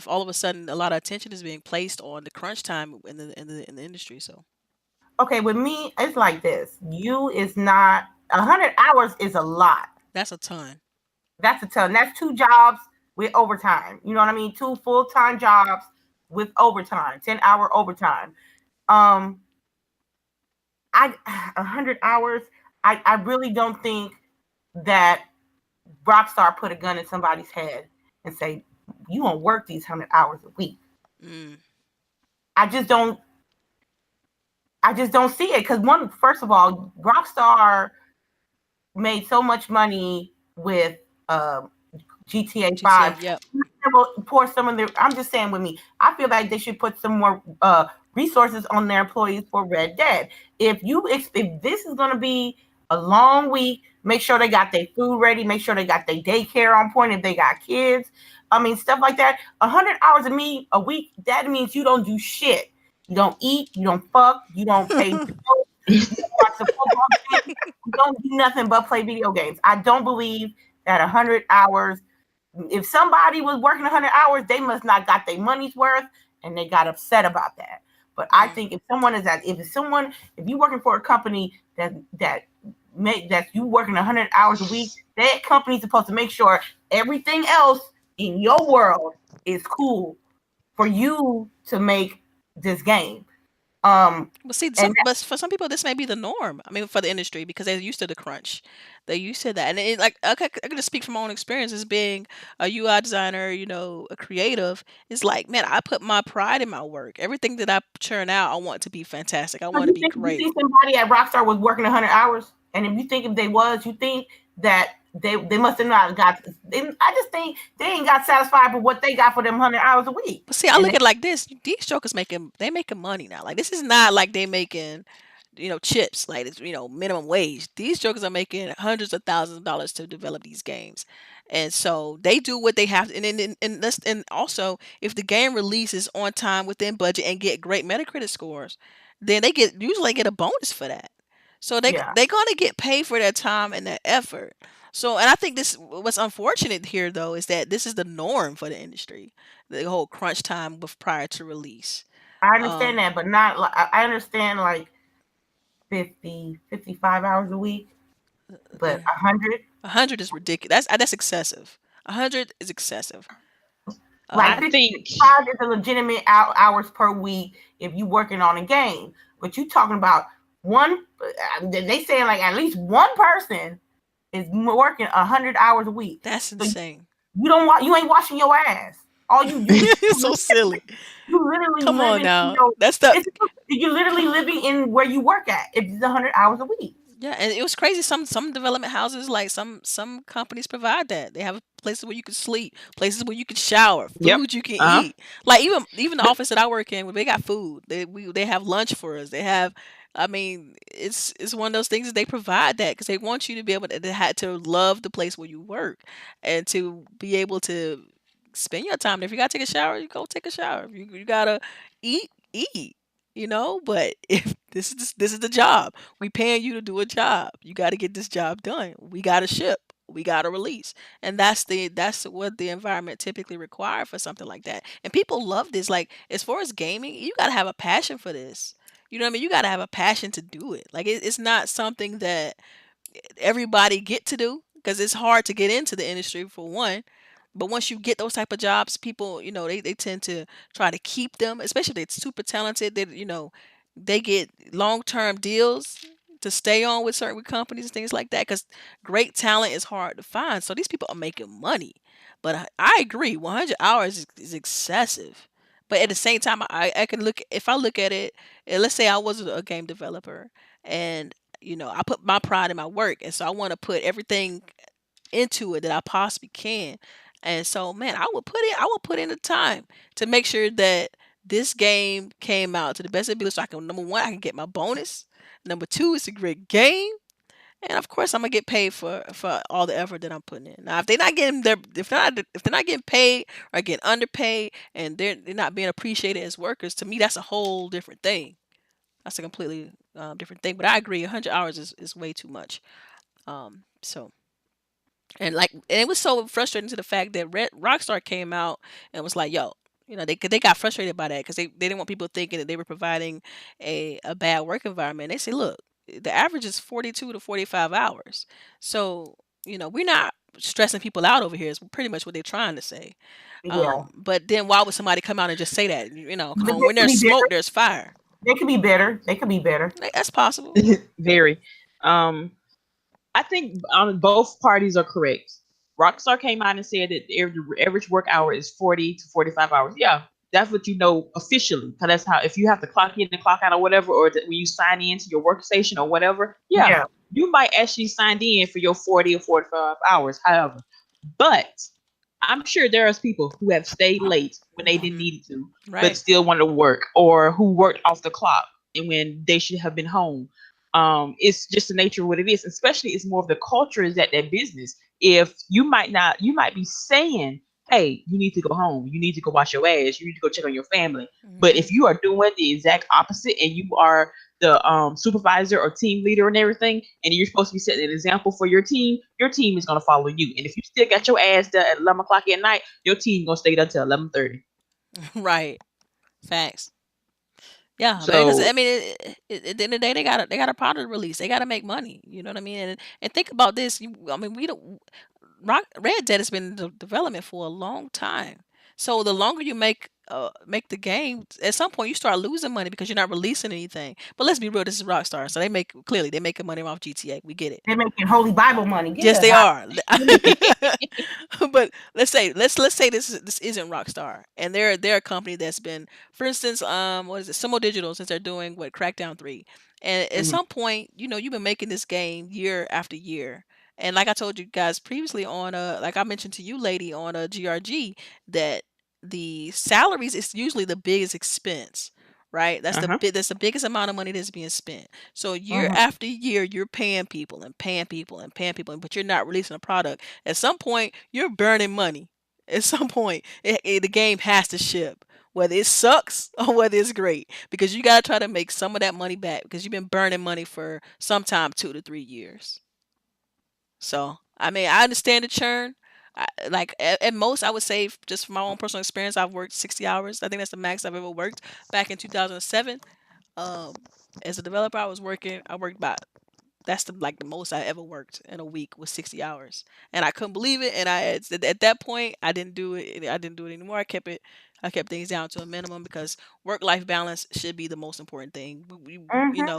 all of a sudden a lot of attention is being placed on the crunch time in the industry? So Okay, with me, it's like this. You is not 100 hours is a lot. that's a ton. That's a ton. That's 2 jobs with overtime. You know what I mean? 2 full-time jobs with overtime, 10-hour overtime. Um, I 100 hours. I really don't think that Rockstar put a gun in somebody's head and say, you won't work these 100 hours a week. Mm. I just don't see it. Because first of all, Rockstar made so much money with GTA 5. Yep. Pour some of their, I'm just saying with me, I feel like they should put some more resources on their employees for Red Dead. If this is going to be a long week, make sure they got their food ready, make sure they got their daycare on point if they got kids. I mean, stuff like that. 100 hours a week, that means you don't do shit. You don't eat, you don't fuck, you don't pay bills, you don't watch the football game, you don't do nothing but play video games. I don't believe that 100 hours, if somebody was working 100 hours, they must not got their money's worth, and they got upset about that. But I think if you working for a company that's you working 100 hours a week, that company's supposed to make sure everything else in your world is cool for you to make this game. Well, see, but for some people, this may be the norm. I mean, for the industry, because they're used to the crunch, they're used to that, and like I can just speak from my own experience as being a UI designer, a creative. It's like, man, I put my pride in my work. Everything that I churn out, I want to be fantastic. I want to be great. You think somebody at Rockstar was working 100 hours, and if they was, you think that they must have not got. I just think they ain't got satisfied with what they got for them 100 hours a week. But see, I look at it like this: these jokers making money now. Like, this is not like they making, chips, like it's minimum wage. These jokers are making hundreds of thousands of dollars to develop these games, and so they do what they have to. And also, if the game releases on time within budget and get great Metacritic scores, then they usually get a bonus for that. So they're gonna get paid for their time and their effort. So, and I think what's unfortunate here though is that this is the norm for the industry, the whole crunch time prior to release. I understand that, but not like I understand like 50, 55 hours a week, but 100. 100 is ridiculous. That's excessive. 100 is excessive. Like 55 is a legitimate hours per week if you working on a game, but you talking about they saying like at least one person is working 100 hours a week. That's insane. So you ain't washing your ass. All you do it's so silly. You literally come on now. You're literally living in where you work at. It's 100 hours a week. Yeah, and it was crazy. Some development houses, like some companies, provide that. They have places where you can sleep, places where you can shower, food you can eat. Like even the office that I work in, where they got food. They have lunch for us. They have. I mean, it's one of those things that they provide that because they want you to be able to love the place where you work and to be able to spend your time. If you gotta take a shower, you go take a shower. If you gotta eat. But if this is the job, we paying you to do a job. You got to get this job done. We got to ship. We got to release, and that's what the environment typically require for something like that. And people love this. Like, as far as gaming, you got to have a passion for this. You know what I mean? You got to have a passion to do it. Like, it's not something that everybody get to do because it's hard to get into the industry for one. But once you get those type of jobs, people, they tend to try to keep them, especially if they're super talented. They get long-term deals to stay on with certain companies and things like that because great talent is hard to find. So these people are making money. But I agree, 100 hours is excessive. But at the same time, I can if I look at it, and let's say I was a game developer and, I put my pride in my work. And so I want to put everything into it that I possibly can. And so, man, I would put in the time to make sure that this game came out to the best of ability. So I can, number one, I can get my bonus. Number two, it's a great game, and of course, I'm gonna get paid for all the effort that I'm putting in. Now, if they're not getting paid or getting underpaid, and they're not being appreciated as workers, to me, that's a whole different thing. That's a completely different thing. But I agree, 100 hours is way too much. So. And it was so frustrating to the fact that Rockstar came out and was like, "Yo, they got frustrated by that because they didn't want people thinking that they were providing a bad work environment." They say, "Look, the average is 42 to 45 hours, so we're not stressing people out over here." Is pretty much what they're trying to say. Yeah. But then why would somebody come out and just say that? Come on, when there's smoke, there's fire. They could be better. That's possible. Very. I think both parties are correct. Rockstar came out and said that the average work hour is 40 to 45 hours. Yeah, that's what you know officially. Because that's how, if you have to clock in and clock out or whatever, or when you sign in to your workstation or whatever, yeah, Yeah, you might actually sign in for your 40 or 45 hours. However, but I'm sure there are people who have stayed late when they didn't Hmm. need to, but Right. still wanted to work, or who worked off the clock and when they should have been home. It's just the nature of what it is. Especially, it's more of the culture is at that business. If you might not, you might be saying, "Hey, you need to go home. You need to go wash your ass. You need to go check on your family." But Hmm. if you are doing the exact opposite, and you are the supervisor or team leader and everything, and you're supposed to be setting an example for your team is gonna follow you. And if you still got your ass done at 11 o'clock at night, your team gonna stay there till 11:30. Right. Facts. Yeah, because So, I mean, at the end of the day, they got a product release. They got to make money. You know what I mean? And think about this. I mean, we don't. Red Dead has been in development for a long time. So the longer you make the game, at some point you start losing money because you're not releasing anything. But let's be real, this is Rockstar, so they making money off GTA. We get it. they're making Holy Bible money. Get Yes, the they hell. are. But let's say this isn't Rockstar, and they're a company that's been, for instance, what is it, Sumo Digital, since they're doing what Crackdown 3, and at Mhm. some point, you've been making this game year after year, and like I told you guys previously on like I mentioned to you, lady, on a GRG, that the salaries is usually the biggest expense. Right, uh huh. that's the biggest amount of money that's being spent. So year Mhm. after year, you're paying people and paying people and paying people, but you're not releasing a product. At some point, you're burning money. At some point, the game has to ship, whether it sucks or whether it's great, because you gotta try to make some of that money back because you've been burning money for sometime 2 to 3 years. So I mean, I understand the churn. Like at most, I would say just from my own personal experience, I've worked 60 hours. I think that's the max I've ever worked. Back in 2007, um, as a developer, I worked about that's the most I ever worked in a week was 60 hours, and I couldn't believe it. And at that point I didn't do it. I didn't do it anymore. I kept things down to a minimum because work life balance should be the most important thing. Mhm.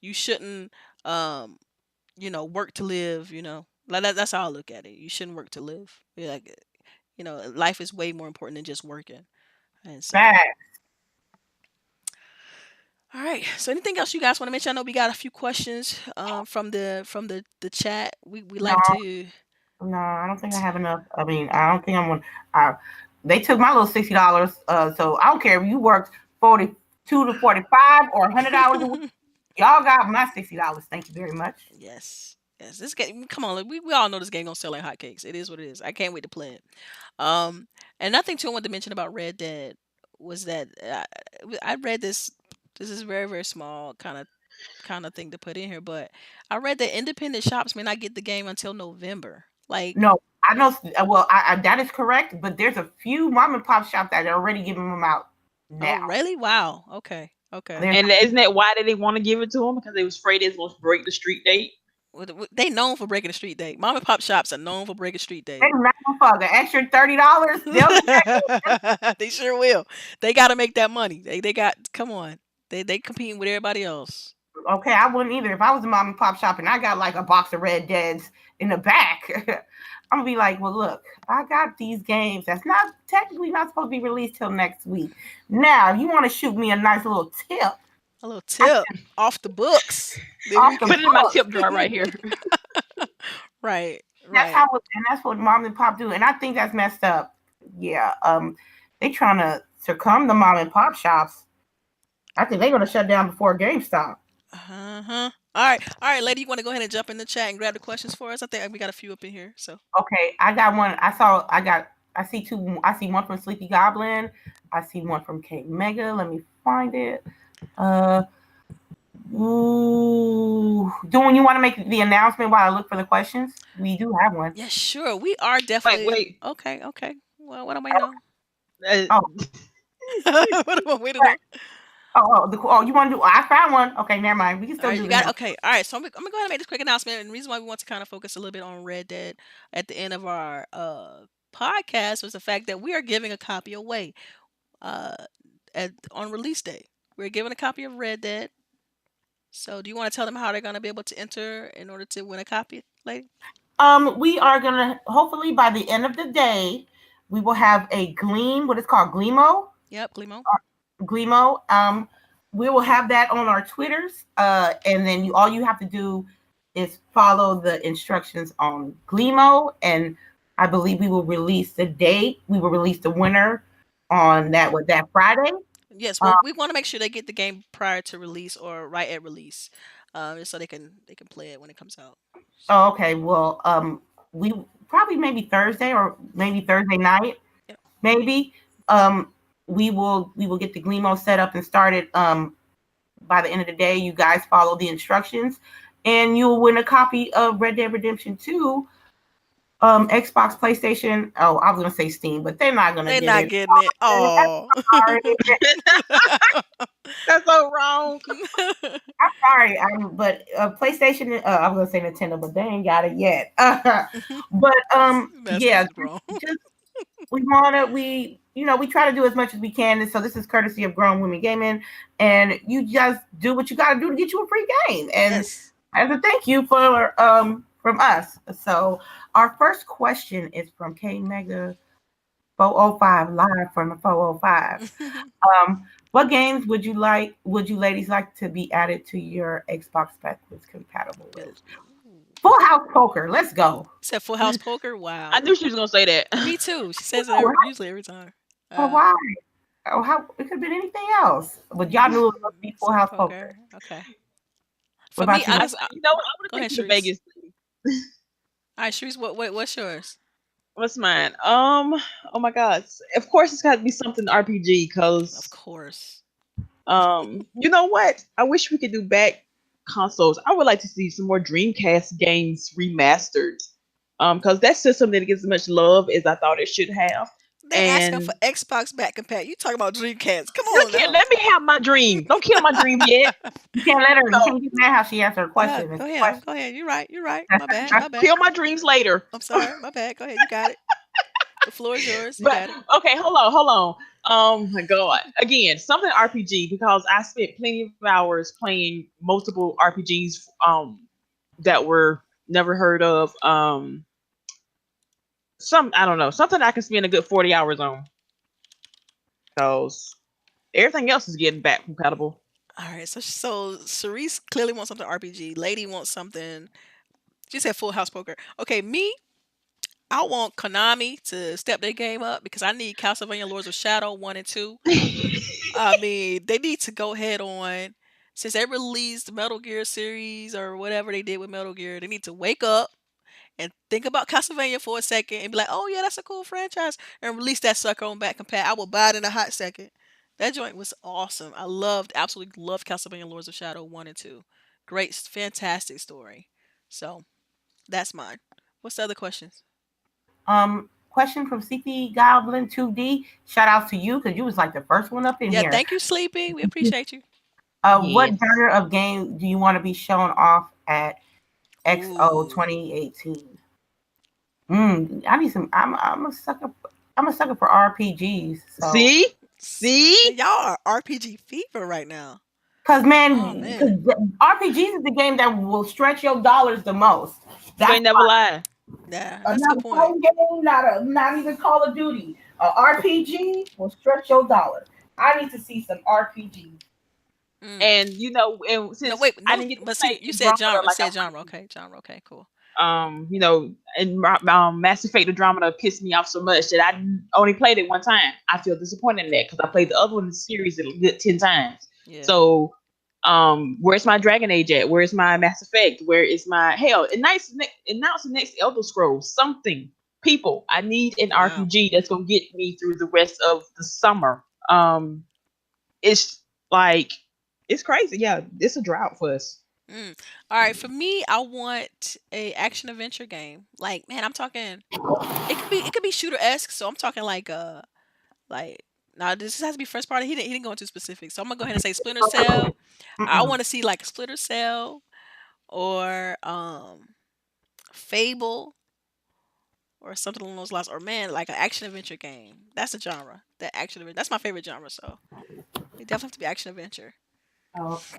You shouldn't um work to live. Like that's how I look at it. You shouldn't work to live. Like life is way more important than just working. And so, Bad. all right. So, anything else you guys want to mention? I know we got a few questions from the chat. We No, like to. no, I don't think I have enough. I mean, I don't think I'm gonna. I, they took my little $60. So I don't care if you worked 42 to 45 or 100 hours a week. Y'all got my $60. Thank you very much. Yes. Yes. This game. Come on. We all know this game gonna sell like hotcakes. It is what it is. I can't wait to play it. Um, and nothing too I wanted to mention about Red Dead was that I read this. This is very very small kind of thing to put in here, but I read that independent shops may not get the game until November. Like, No, I know. Well, that is correct. But there's a few mom and pop shops that are already giving them out oh now. really? Wow. Okay. Okay. There's And isn't that why they didn't want to give it to them? Because they was afraid they was going to break the street date. Well, they known for breaking the street date. Mom and pop shops are known for breaking street they date. not for the extra $30. They'll do that. They sure will. They got to make that money. They got. Come on. They competing with everybody else. Okay, I wouldn't either. If I was a mom and pop shop and I got like a box of Red Deads in the back, I'm gonna be like, well, look, I got these games that's not technically not supposed to be released till next week. Now, if you want to shoot me a nice little tip, A little I tip can off the books. Then we off the can. Put it in my book. tip jar right here. Right. That's Right. how, and that's what mom and pop do, and I think that's messed up. Yeah, they trying to succumb the mom and pop shops. I think they're gonna shut down before GameStop. Uh huh. All right, lady. You want to go ahead and jump in the chat and grab the questions for us? I think we got a few up in here. So. Okay, I got one. I see two. I see one from Sleepy Goblin. I see one from Kate Mega. Let me find it. Uh, ooh. Doing you want to make the announcement while I look for the questions? We do have one. Yeah, sure. We are Wait, definitely wait. okay. Okay. Well, what am I know? Uh, Oh, What am I waiting on? you want to do? I found one. Okay, never mind. We can All still right, do you the got now. okay. All right, so I'm gonna go ahead and make this quick announcement. And the reason why we want to kind of focus a little bit on Red Dead at the end of our podcast was the fact that we are giving a copy away uh on release day. We're giving a copy of Red Dead So, do you want to tell them how they're going to be able to enter in order to win a copy, lady? We are gonna hopefully by the end of the day, we will have a Gleam, what is called Gleamo. Yep, Glimo. Gleamo. We will have that on our Twitters. And then all you have to do is follow the instructions on Gleamo, and I believe we will release the date. We will release the winner on that Friday. Yes, Uh, well, we want to make sure they get the game prior to release or right at release, just so they can play it when it comes out. So, oh, okay. Well, we probably maybe Thursday or maybe Thursday night, yep. maybe. Um, we will get the Gleamo set up and started. By the end of the day, you guys follow the instructions, and you'll win a copy of Red Dead Redemption 2, Xbox, PlayStation. Oh, I was gonna say Steam, but they're not gonna They're get not it. getting it. Oh. Sorry. That's so wrong. I'm sorry. But PlayStation. I was gonna say Nintendo, but they ain't got it yet. But Message yeah, is grown. just we try to do as much as we can. And so this is courtesy of Grown Women Gaming, and you just do what you got to do to get you a free game. And Yes. as a thank you for from us. So our first question is from K Mega 405 live from the 405. What games would you ladies like to be added to your Xbox backwards compatible Bill- list? Ooh. Full House Poker, let's go. Said Full House Poker. I Wow. knew she was gonna say that. Me too. She says it Oh, usually every time. Uh, why? Oh, how it could have been anything else, but y'all knew it was supposed to be Full so House Poker. poker. Okay. What For me, about you? I want go to ahead, take you to Sharice. Vegas. All right, Sharice. What's yours? What's mine? Oh my God. Of course, it's got to be something RPG Of because course. you know what? I wish we could do back consoles. I would like to see some more Dreamcast games remastered. Because that system didn't get as much love as I thought it should have. They asking for And Xbox back compat. You talking about Dreamcast? Come look on here, now. let me have my dream. Don't kill my dream yet. You can't let her. You No, can't get mad how she answered her question. It's Go a ahead. question. Go ahead. You're right. You're right. My bad. I My bad. kill my dreams later. I'm sorry. My bad. Go ahead. You got it. The floor is yours. You But got it. okay, hold on. Oh my god. Again, something RPG because I spent plenty of hours playing multiple RPGs that were never heard of. Some I don't know, something I can spend a good 40 hours on because everything else is getting back compatible. All right. So Cerise clearly wants something RPG. Lady wants something. She said Full House Poker. Okay. Me, I want Konami to step their game up because I need Castlevania Lords of Shadow 1 and 2. I mean, they need to go ahead on since they released Metal Gear series or whatever they did with Metal Gear. They need to wake up and think about Castlevania for a second and be like, "Oh yeah, that's a cool franchise," and release that sucker on back compat. I will buy it in a hot second. That joint was awesome. Absolutely loved Castlevania Lords of Shadow 1 and 2. Great, fantastic story. So that's mine. What's the other questions? Question from CP Goblin 2D. Shout out to you because you was like the first one up in Yeah, here. thank you, Sleepy. We appreciate you. What Yes. genre of game do you want to be shown off at XO Ooh. 2018? I need some. I'm a sucker. I'm a sucker for RPGs. So, See? See? Y'all are RPG fever right now. cause Oh man, cause man. RPGs is the game that will stretch your dollars the most. You That's ain't never lie. Yeah, that's a not good a point. phone game, not even Call of Duty. A RPG will stretch your dollar. I need to see some RPGs. Mm. And and No, since wait, I no, didn't get to but see, play you said Andromeda genre. like I Said wanted genre. to, Okay, genre. Okay, cool. and Mass Effect Andromeda pissed me off so much that I only played it one time. I feel disappointed in that because I played the other one in the series a good 10 times. Yeah. So, where's my Dragon Age at? Where's my Mass Effect? Where is my hell? Announce the next Elder Scrolls something. People, I need an Wow. RPG that's gonna get me through the rest of the summer. It's like it's crazy. Yeah, it's a drought for us. Mm. All right, for me, I want a action adventure game. Like, man, I'm talking. It could be shooter esque. So I'm talking like now this has to be first party. He didn't go into specifics. So I'm gonna go ahead and say Splinter Cell. I Mm-mm. want to see like Splinter Cell or Fable or something along those lines. Or man, like an action adventure game. That's a genre. That action adventure. That's my favorite genre. So it definitely have to be action adventure. Okay.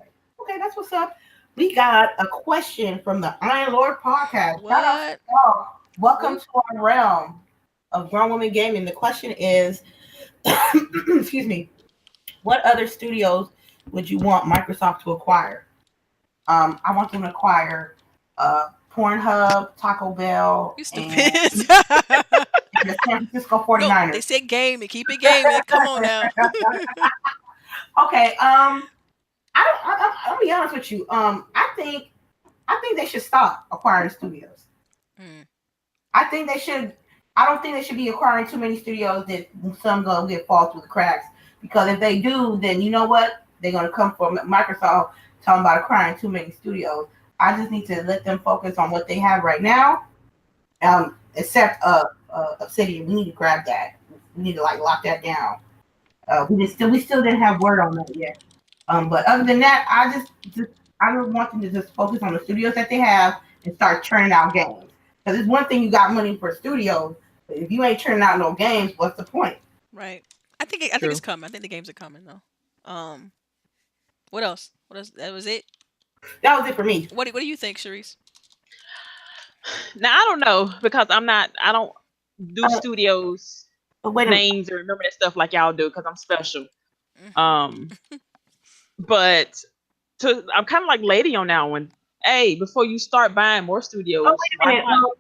Okay, that's what's up. We got a question from the Iron Lord podcast. Shout out to What? y'all. Welcome Who? to our realm of grown women gaming. The question is, excuse me, what other studios would you want Microsoft to acquire? I want them to acquire Pornhub, Taco Bell, You and stupid. the San Francisco No, 49ers. they said gaming. Keep it gaming. Come on now. Okay, I'll be honest with you. I think they should stop acquiring studios. Mm, I think they should. I don't think they should be acquiring too many studios that some gonna get fall through the cracks. Because if they do, then you know what? They're gonna come for Microsoft talking about acquiring too many studios. I just need to let them focus on what they have right now. Except Obsidian, we need to grab that. We need to like lock that down. We still didn't have word on that yet. But other than that, I don't want them to just focus on the studios that they have and start churning out games. Because it's one thing you got money for studios, but if you ain't churning out no games, what's the point? right. I think it's True. coming. I think the games are coming though. What else? What else? That was it. That was it for me. What do you think, Sharice? Now I don't know because I don't do Uh, studios but wait a minute. names or remember that stuff like y'all do because I'm special. Hmm. Um, but I'm kind of like Lady on that one. Hey, before you start buying more Oh, studios, wait a why minute. not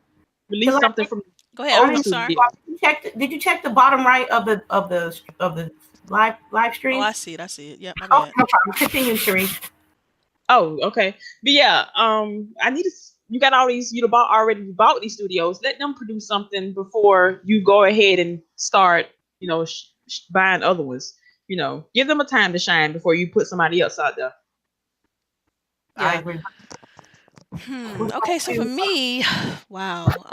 release something Delilah, from Go ahead. old I'm sorry. studios? did you check the bottom right of the live Oh, stream? I see it. I see it. Yep. My Okay, bad. no problem. Continue, Sheree. Oh, okay. But yeah, I need to. You got all these. You bought already. You bought these studios. Let them produce something before you go ahead and start. Buying other ones. Give them a time to shine before you put somebody else out there. I Yeah. agree. What about Okay. So for you? me, wow.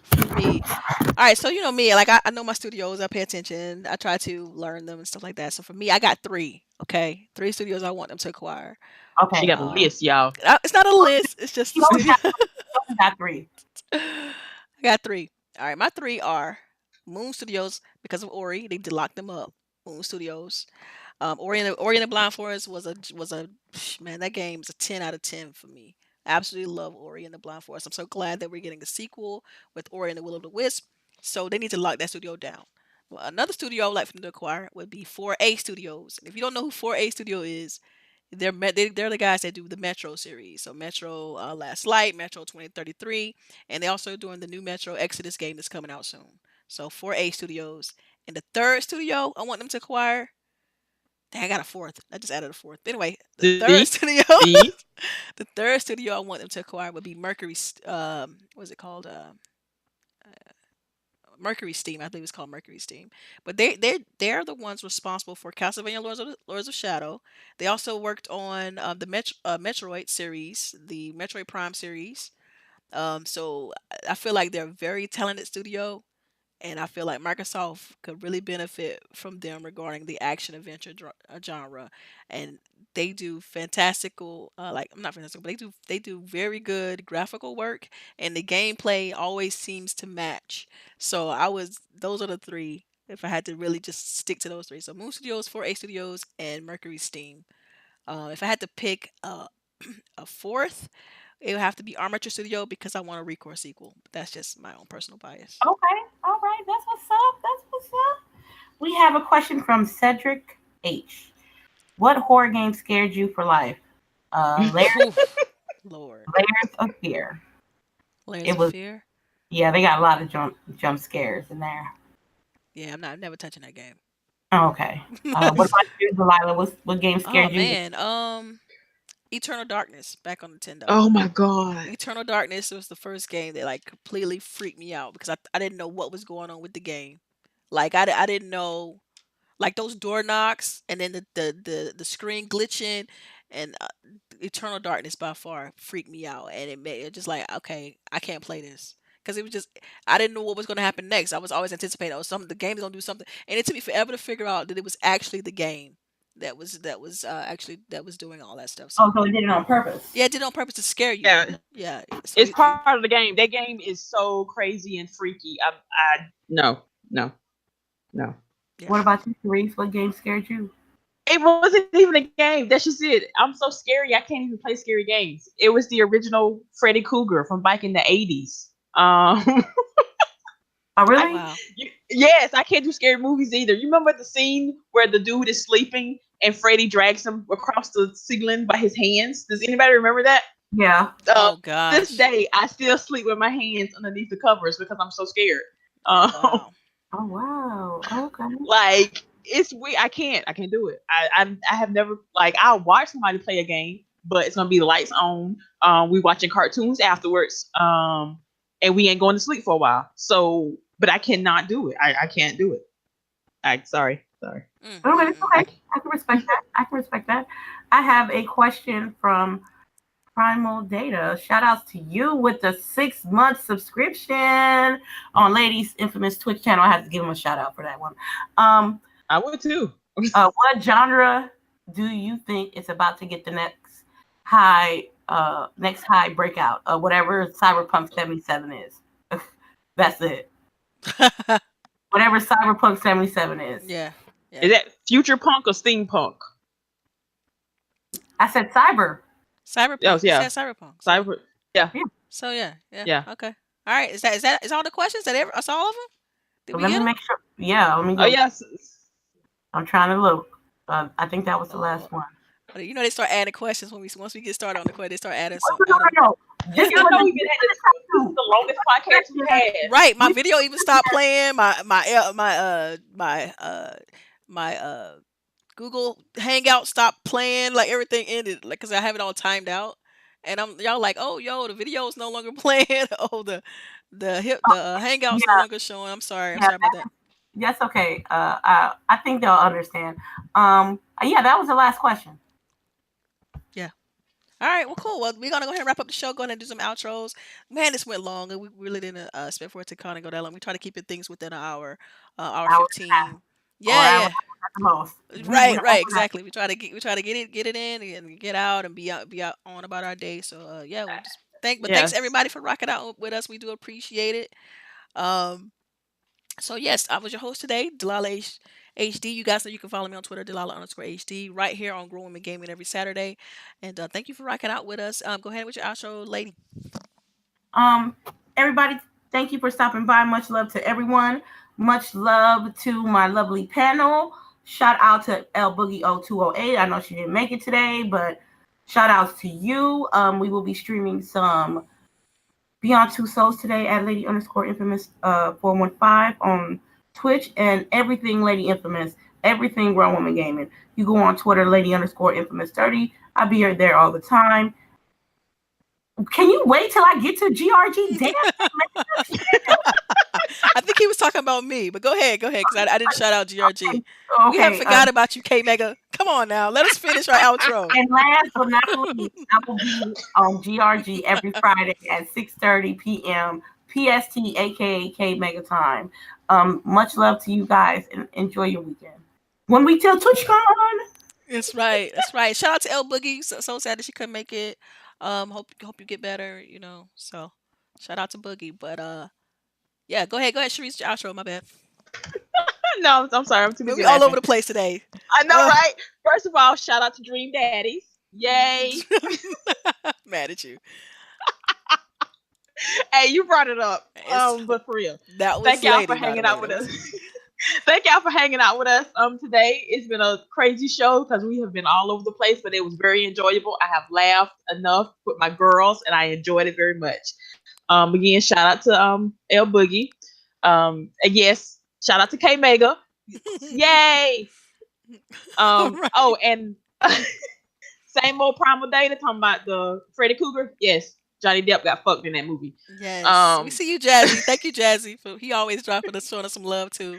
For me, all right. So you know me. Like I know my studios. I pay attention. I try to learn them and stuff like that. So for me, I got three. Okay, three studios I want them to acquire. She Okay. got a list, y'all. It's not a list. It's just She the only studio. got three. I got three. All right, my three are Moon Studios because of Ori. They did lock them up. Moon Studios. Ori and the Blind Forest was a man. That game is a 10 out of 10 for me. I absolutely love Ori and the Blind Forest. I'm so glad that we're getting a sequel with Ori and the Will of the Wisp. So they need to lock that studio down. Well, another studio I would like for them to acquire would be 4A Studios. And if you don't know who 4A Studio is, they're the guys that do the Metro series. So Metro Last Light, Metro 2033, and they're also doing the new Metro Exodus game that's coming out soon. So 4A Studios. And the third studio I want them to acquire. Dang, I got a fourth. I just added a fourth. But anyway, the third See, studio, see. the third studio I want them to acquire would be Mercury. What's it called? Mercury Steam. I think it's called Mercury Steam. But they're the ones responsible for Castlevania Lords of Shadow. They also worked on the Metroid series, the Metroid Prime series. So I feel like they're a very talented studio, and I feel like Microsoft could really benefit from them regarding the action adventure genre, and they do fantastical, like I'm not fantastical, but they do very good graphical work, and the gameplay always seems to match. So those are the three. If I had to really just stick to those three, so Moon Studios, 4A Studios, and Mercury Steam. If I had to pick a fourth, it would have to be Armature Studio because I want a Recore sequel. But that's just my own personal bias. Okay. All right. That's what's up. That's what's up. We have a question from Cedric H. What horror game scared you for life? Oof, Lord. Layers of Fear. Layers It of was Fear? Yeah, they got a lot of jump scares in there. Yeah, I'm never touching that game. Oh, okay. What about you, Delilah? What game Oh scared you? man, Eternal Darkness back on Nintendo. Oh my god. Eternal Darkness was the first game that like completely freaked me out because I didn't know what was going on with the game. Like I didn't know like those door knocks and then the screen glitching and Eternal Darkness by far freaked me out and it made it just like okay I can't play this because it was just I didn't know what was going to happen next. I was always anticipating oh the game is going to do something and it took me forever to figure out that it was actually the game that was actually that was doing all that stuff. Oh, So so it did it on purpose. yeah, it did it on purpose to scare you. Yeah, Yeah, so it's part of the game. That game is so crazy and freaky. I no, no, no. yeah. What about you, Therese? What game scared you? It wasn't even a game. That's just it. I'm so scary. I can't even play scary games. It was the original Freddy Krueger from back in the 80s. Oh, Oh really? wow. Yes, I can't do scary movies either. You remember the scene where the dude is sleeping and Freddy drags him across the ceiling by his hands? Does anybody remember that? Yeah. Uh, Oh this gosh. day, I still sleep with my hands underneath the covers because I'm so scared. Oh Um, wow. Oh, wow. Okay. like it's weird. I can't do it. I have never like I'll watch somebody play a game, but it's gonna be the lights on. We watching cartoons afterwards. And we ain't going to sleep for a while. So, but I cannot do it. I can't do it. I sorry. Mm, Okay, mm, it's mm. I okay. I can respect that. I can respect that. I have a question from Primal Data. Shout outs to you with the 6-month subscription on Ladies Infamous Twitch channel. I have to give him a shout out for that one. Um, I would too. what genre do you think is about to get the next high breakout? Whatever Cyberpunk 77 is. That's it. Whatever Cyberpunk 77 is. Yeah. Yeah. Is that future punk or steampunk? I said cyber. Oh Cyberpunk. You said yeah, cyberpunk. So cyber. Yeah, Yeah. yeah. yeah. Okay. All right. Is all the questions? That's all of them? Did we Let me get them? make sure. Yeah, let me Oh go. yes. I'm trying to look. I think that was the Oh, last one. you know they start adding questions once we get started on the question. They start adding Oh, some adding. no. This Y'all was know a, we've this been had was this. a This is tattoo. the longest podcast we've had. Right. My We, video even stopped playing. My Google Hangout stopped playing. Like everything ended. Like because I have it all timed out. And y'all like, oh yo, the video is no longer playing. Oh the Hangout's no yeah, longer showing. I'm sorry. I'm yeah, sorry about that. that's okay. I think they'll understand. Yeah, that was the last question. Yeah. All right, well, cool. Well, we're gonna go ahead and wrap up the show. Go ahead and do some outros. Man, this went long, and we really didn't expect for it to kind of go that long. We try to keep it things within an hour Hour and a half 15. or Yeah, hour yeah. at the most. We Right, exactly. We try to get it in and get out and be out on about our day. So yeah, we just thanks Yes. everybody for rocking out with us. We do appreciate it. Um, so yes, I was your host today, HD. You guys know you can follow me on Twitter, Delilah_HD, right here on Growing and Gaming every Saturday. And thank you for rocking out with us. Go ahead with your outro, lady. Um, everybody, thank you for stopping by. Much love to everyone. Much love to my lovely panel. Shout out to LBOOGIE0208. I know she didn't make it today, but shout outs to you. We will be streaming some Beyond Two Souls today at Lady_Infamous 415 on Twitch and everything Lady Infamous, everything Grown Woman Gaming. You go on Twitter, Lady_Infamous 30. I'll be there all the time. Can you wait till I get to GRG? Damn. I think he was talking about me, but go ahead, because I didn't shout out GRG. We haven't Okay. forgot about you, K Mega. Come on now, let us finish our outro. And last but not least, I will be on GRG every Friday at 6:30 p.m. PST, aka K Mega time. Much love to you guys and enjoy your weekend. When we till TwitchCon. That's right. That's right. Shout out to L Boogie. So sad that she couldn't make it. Hope you get better. So shout out to Boogie. But yeah, go ahead, Sharice, your outro. My bad. No, I'm sorry. I'm too Man, busy we all over laughing. the place today. I know, right? First of all, shout out to Dream Daddies. Yay! Mad at you. Hey, you brought it up. It's, But for real, that was thank y'all for lady, by the hanging way. out with us. Thank y'all for hanging out with us today. It's been a crazy show because we have been all over the place, but it was very enjoyable. I have laughed enough with my girls, and I enjoyed it very much. Again, shout out to L Boogie. And yes, shout out to K Mega. Yay! Right. Oh, and same old Primal Data talking about the Freddy Krueger. Yes, Johnny Depp got fucked in that movie. Yes. We see you, Jazzy. Thank you, Jazzy. He always dropping us, showing us some love too.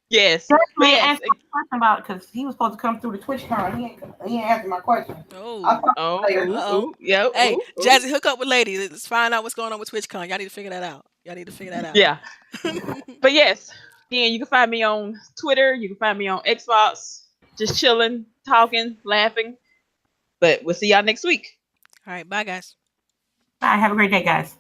Yes, Yes, but man, yes. ask my question about because he was supposed to come through the TwitchCon. He ain't answered my question. I'll Oh. talk Oh, later. Uh-oh. yeah, Hey, Jazzy, hook up with lady. Let's find out what's going on with TwitchCon. Y'all need to figure that out. yeah. But yes, again, you can find me on Twitter. You can find me on Xbox, just chilling, talking, laughing. But we'll see y'all next week. All right. Bye, guys. Bye. Have a great day, guys.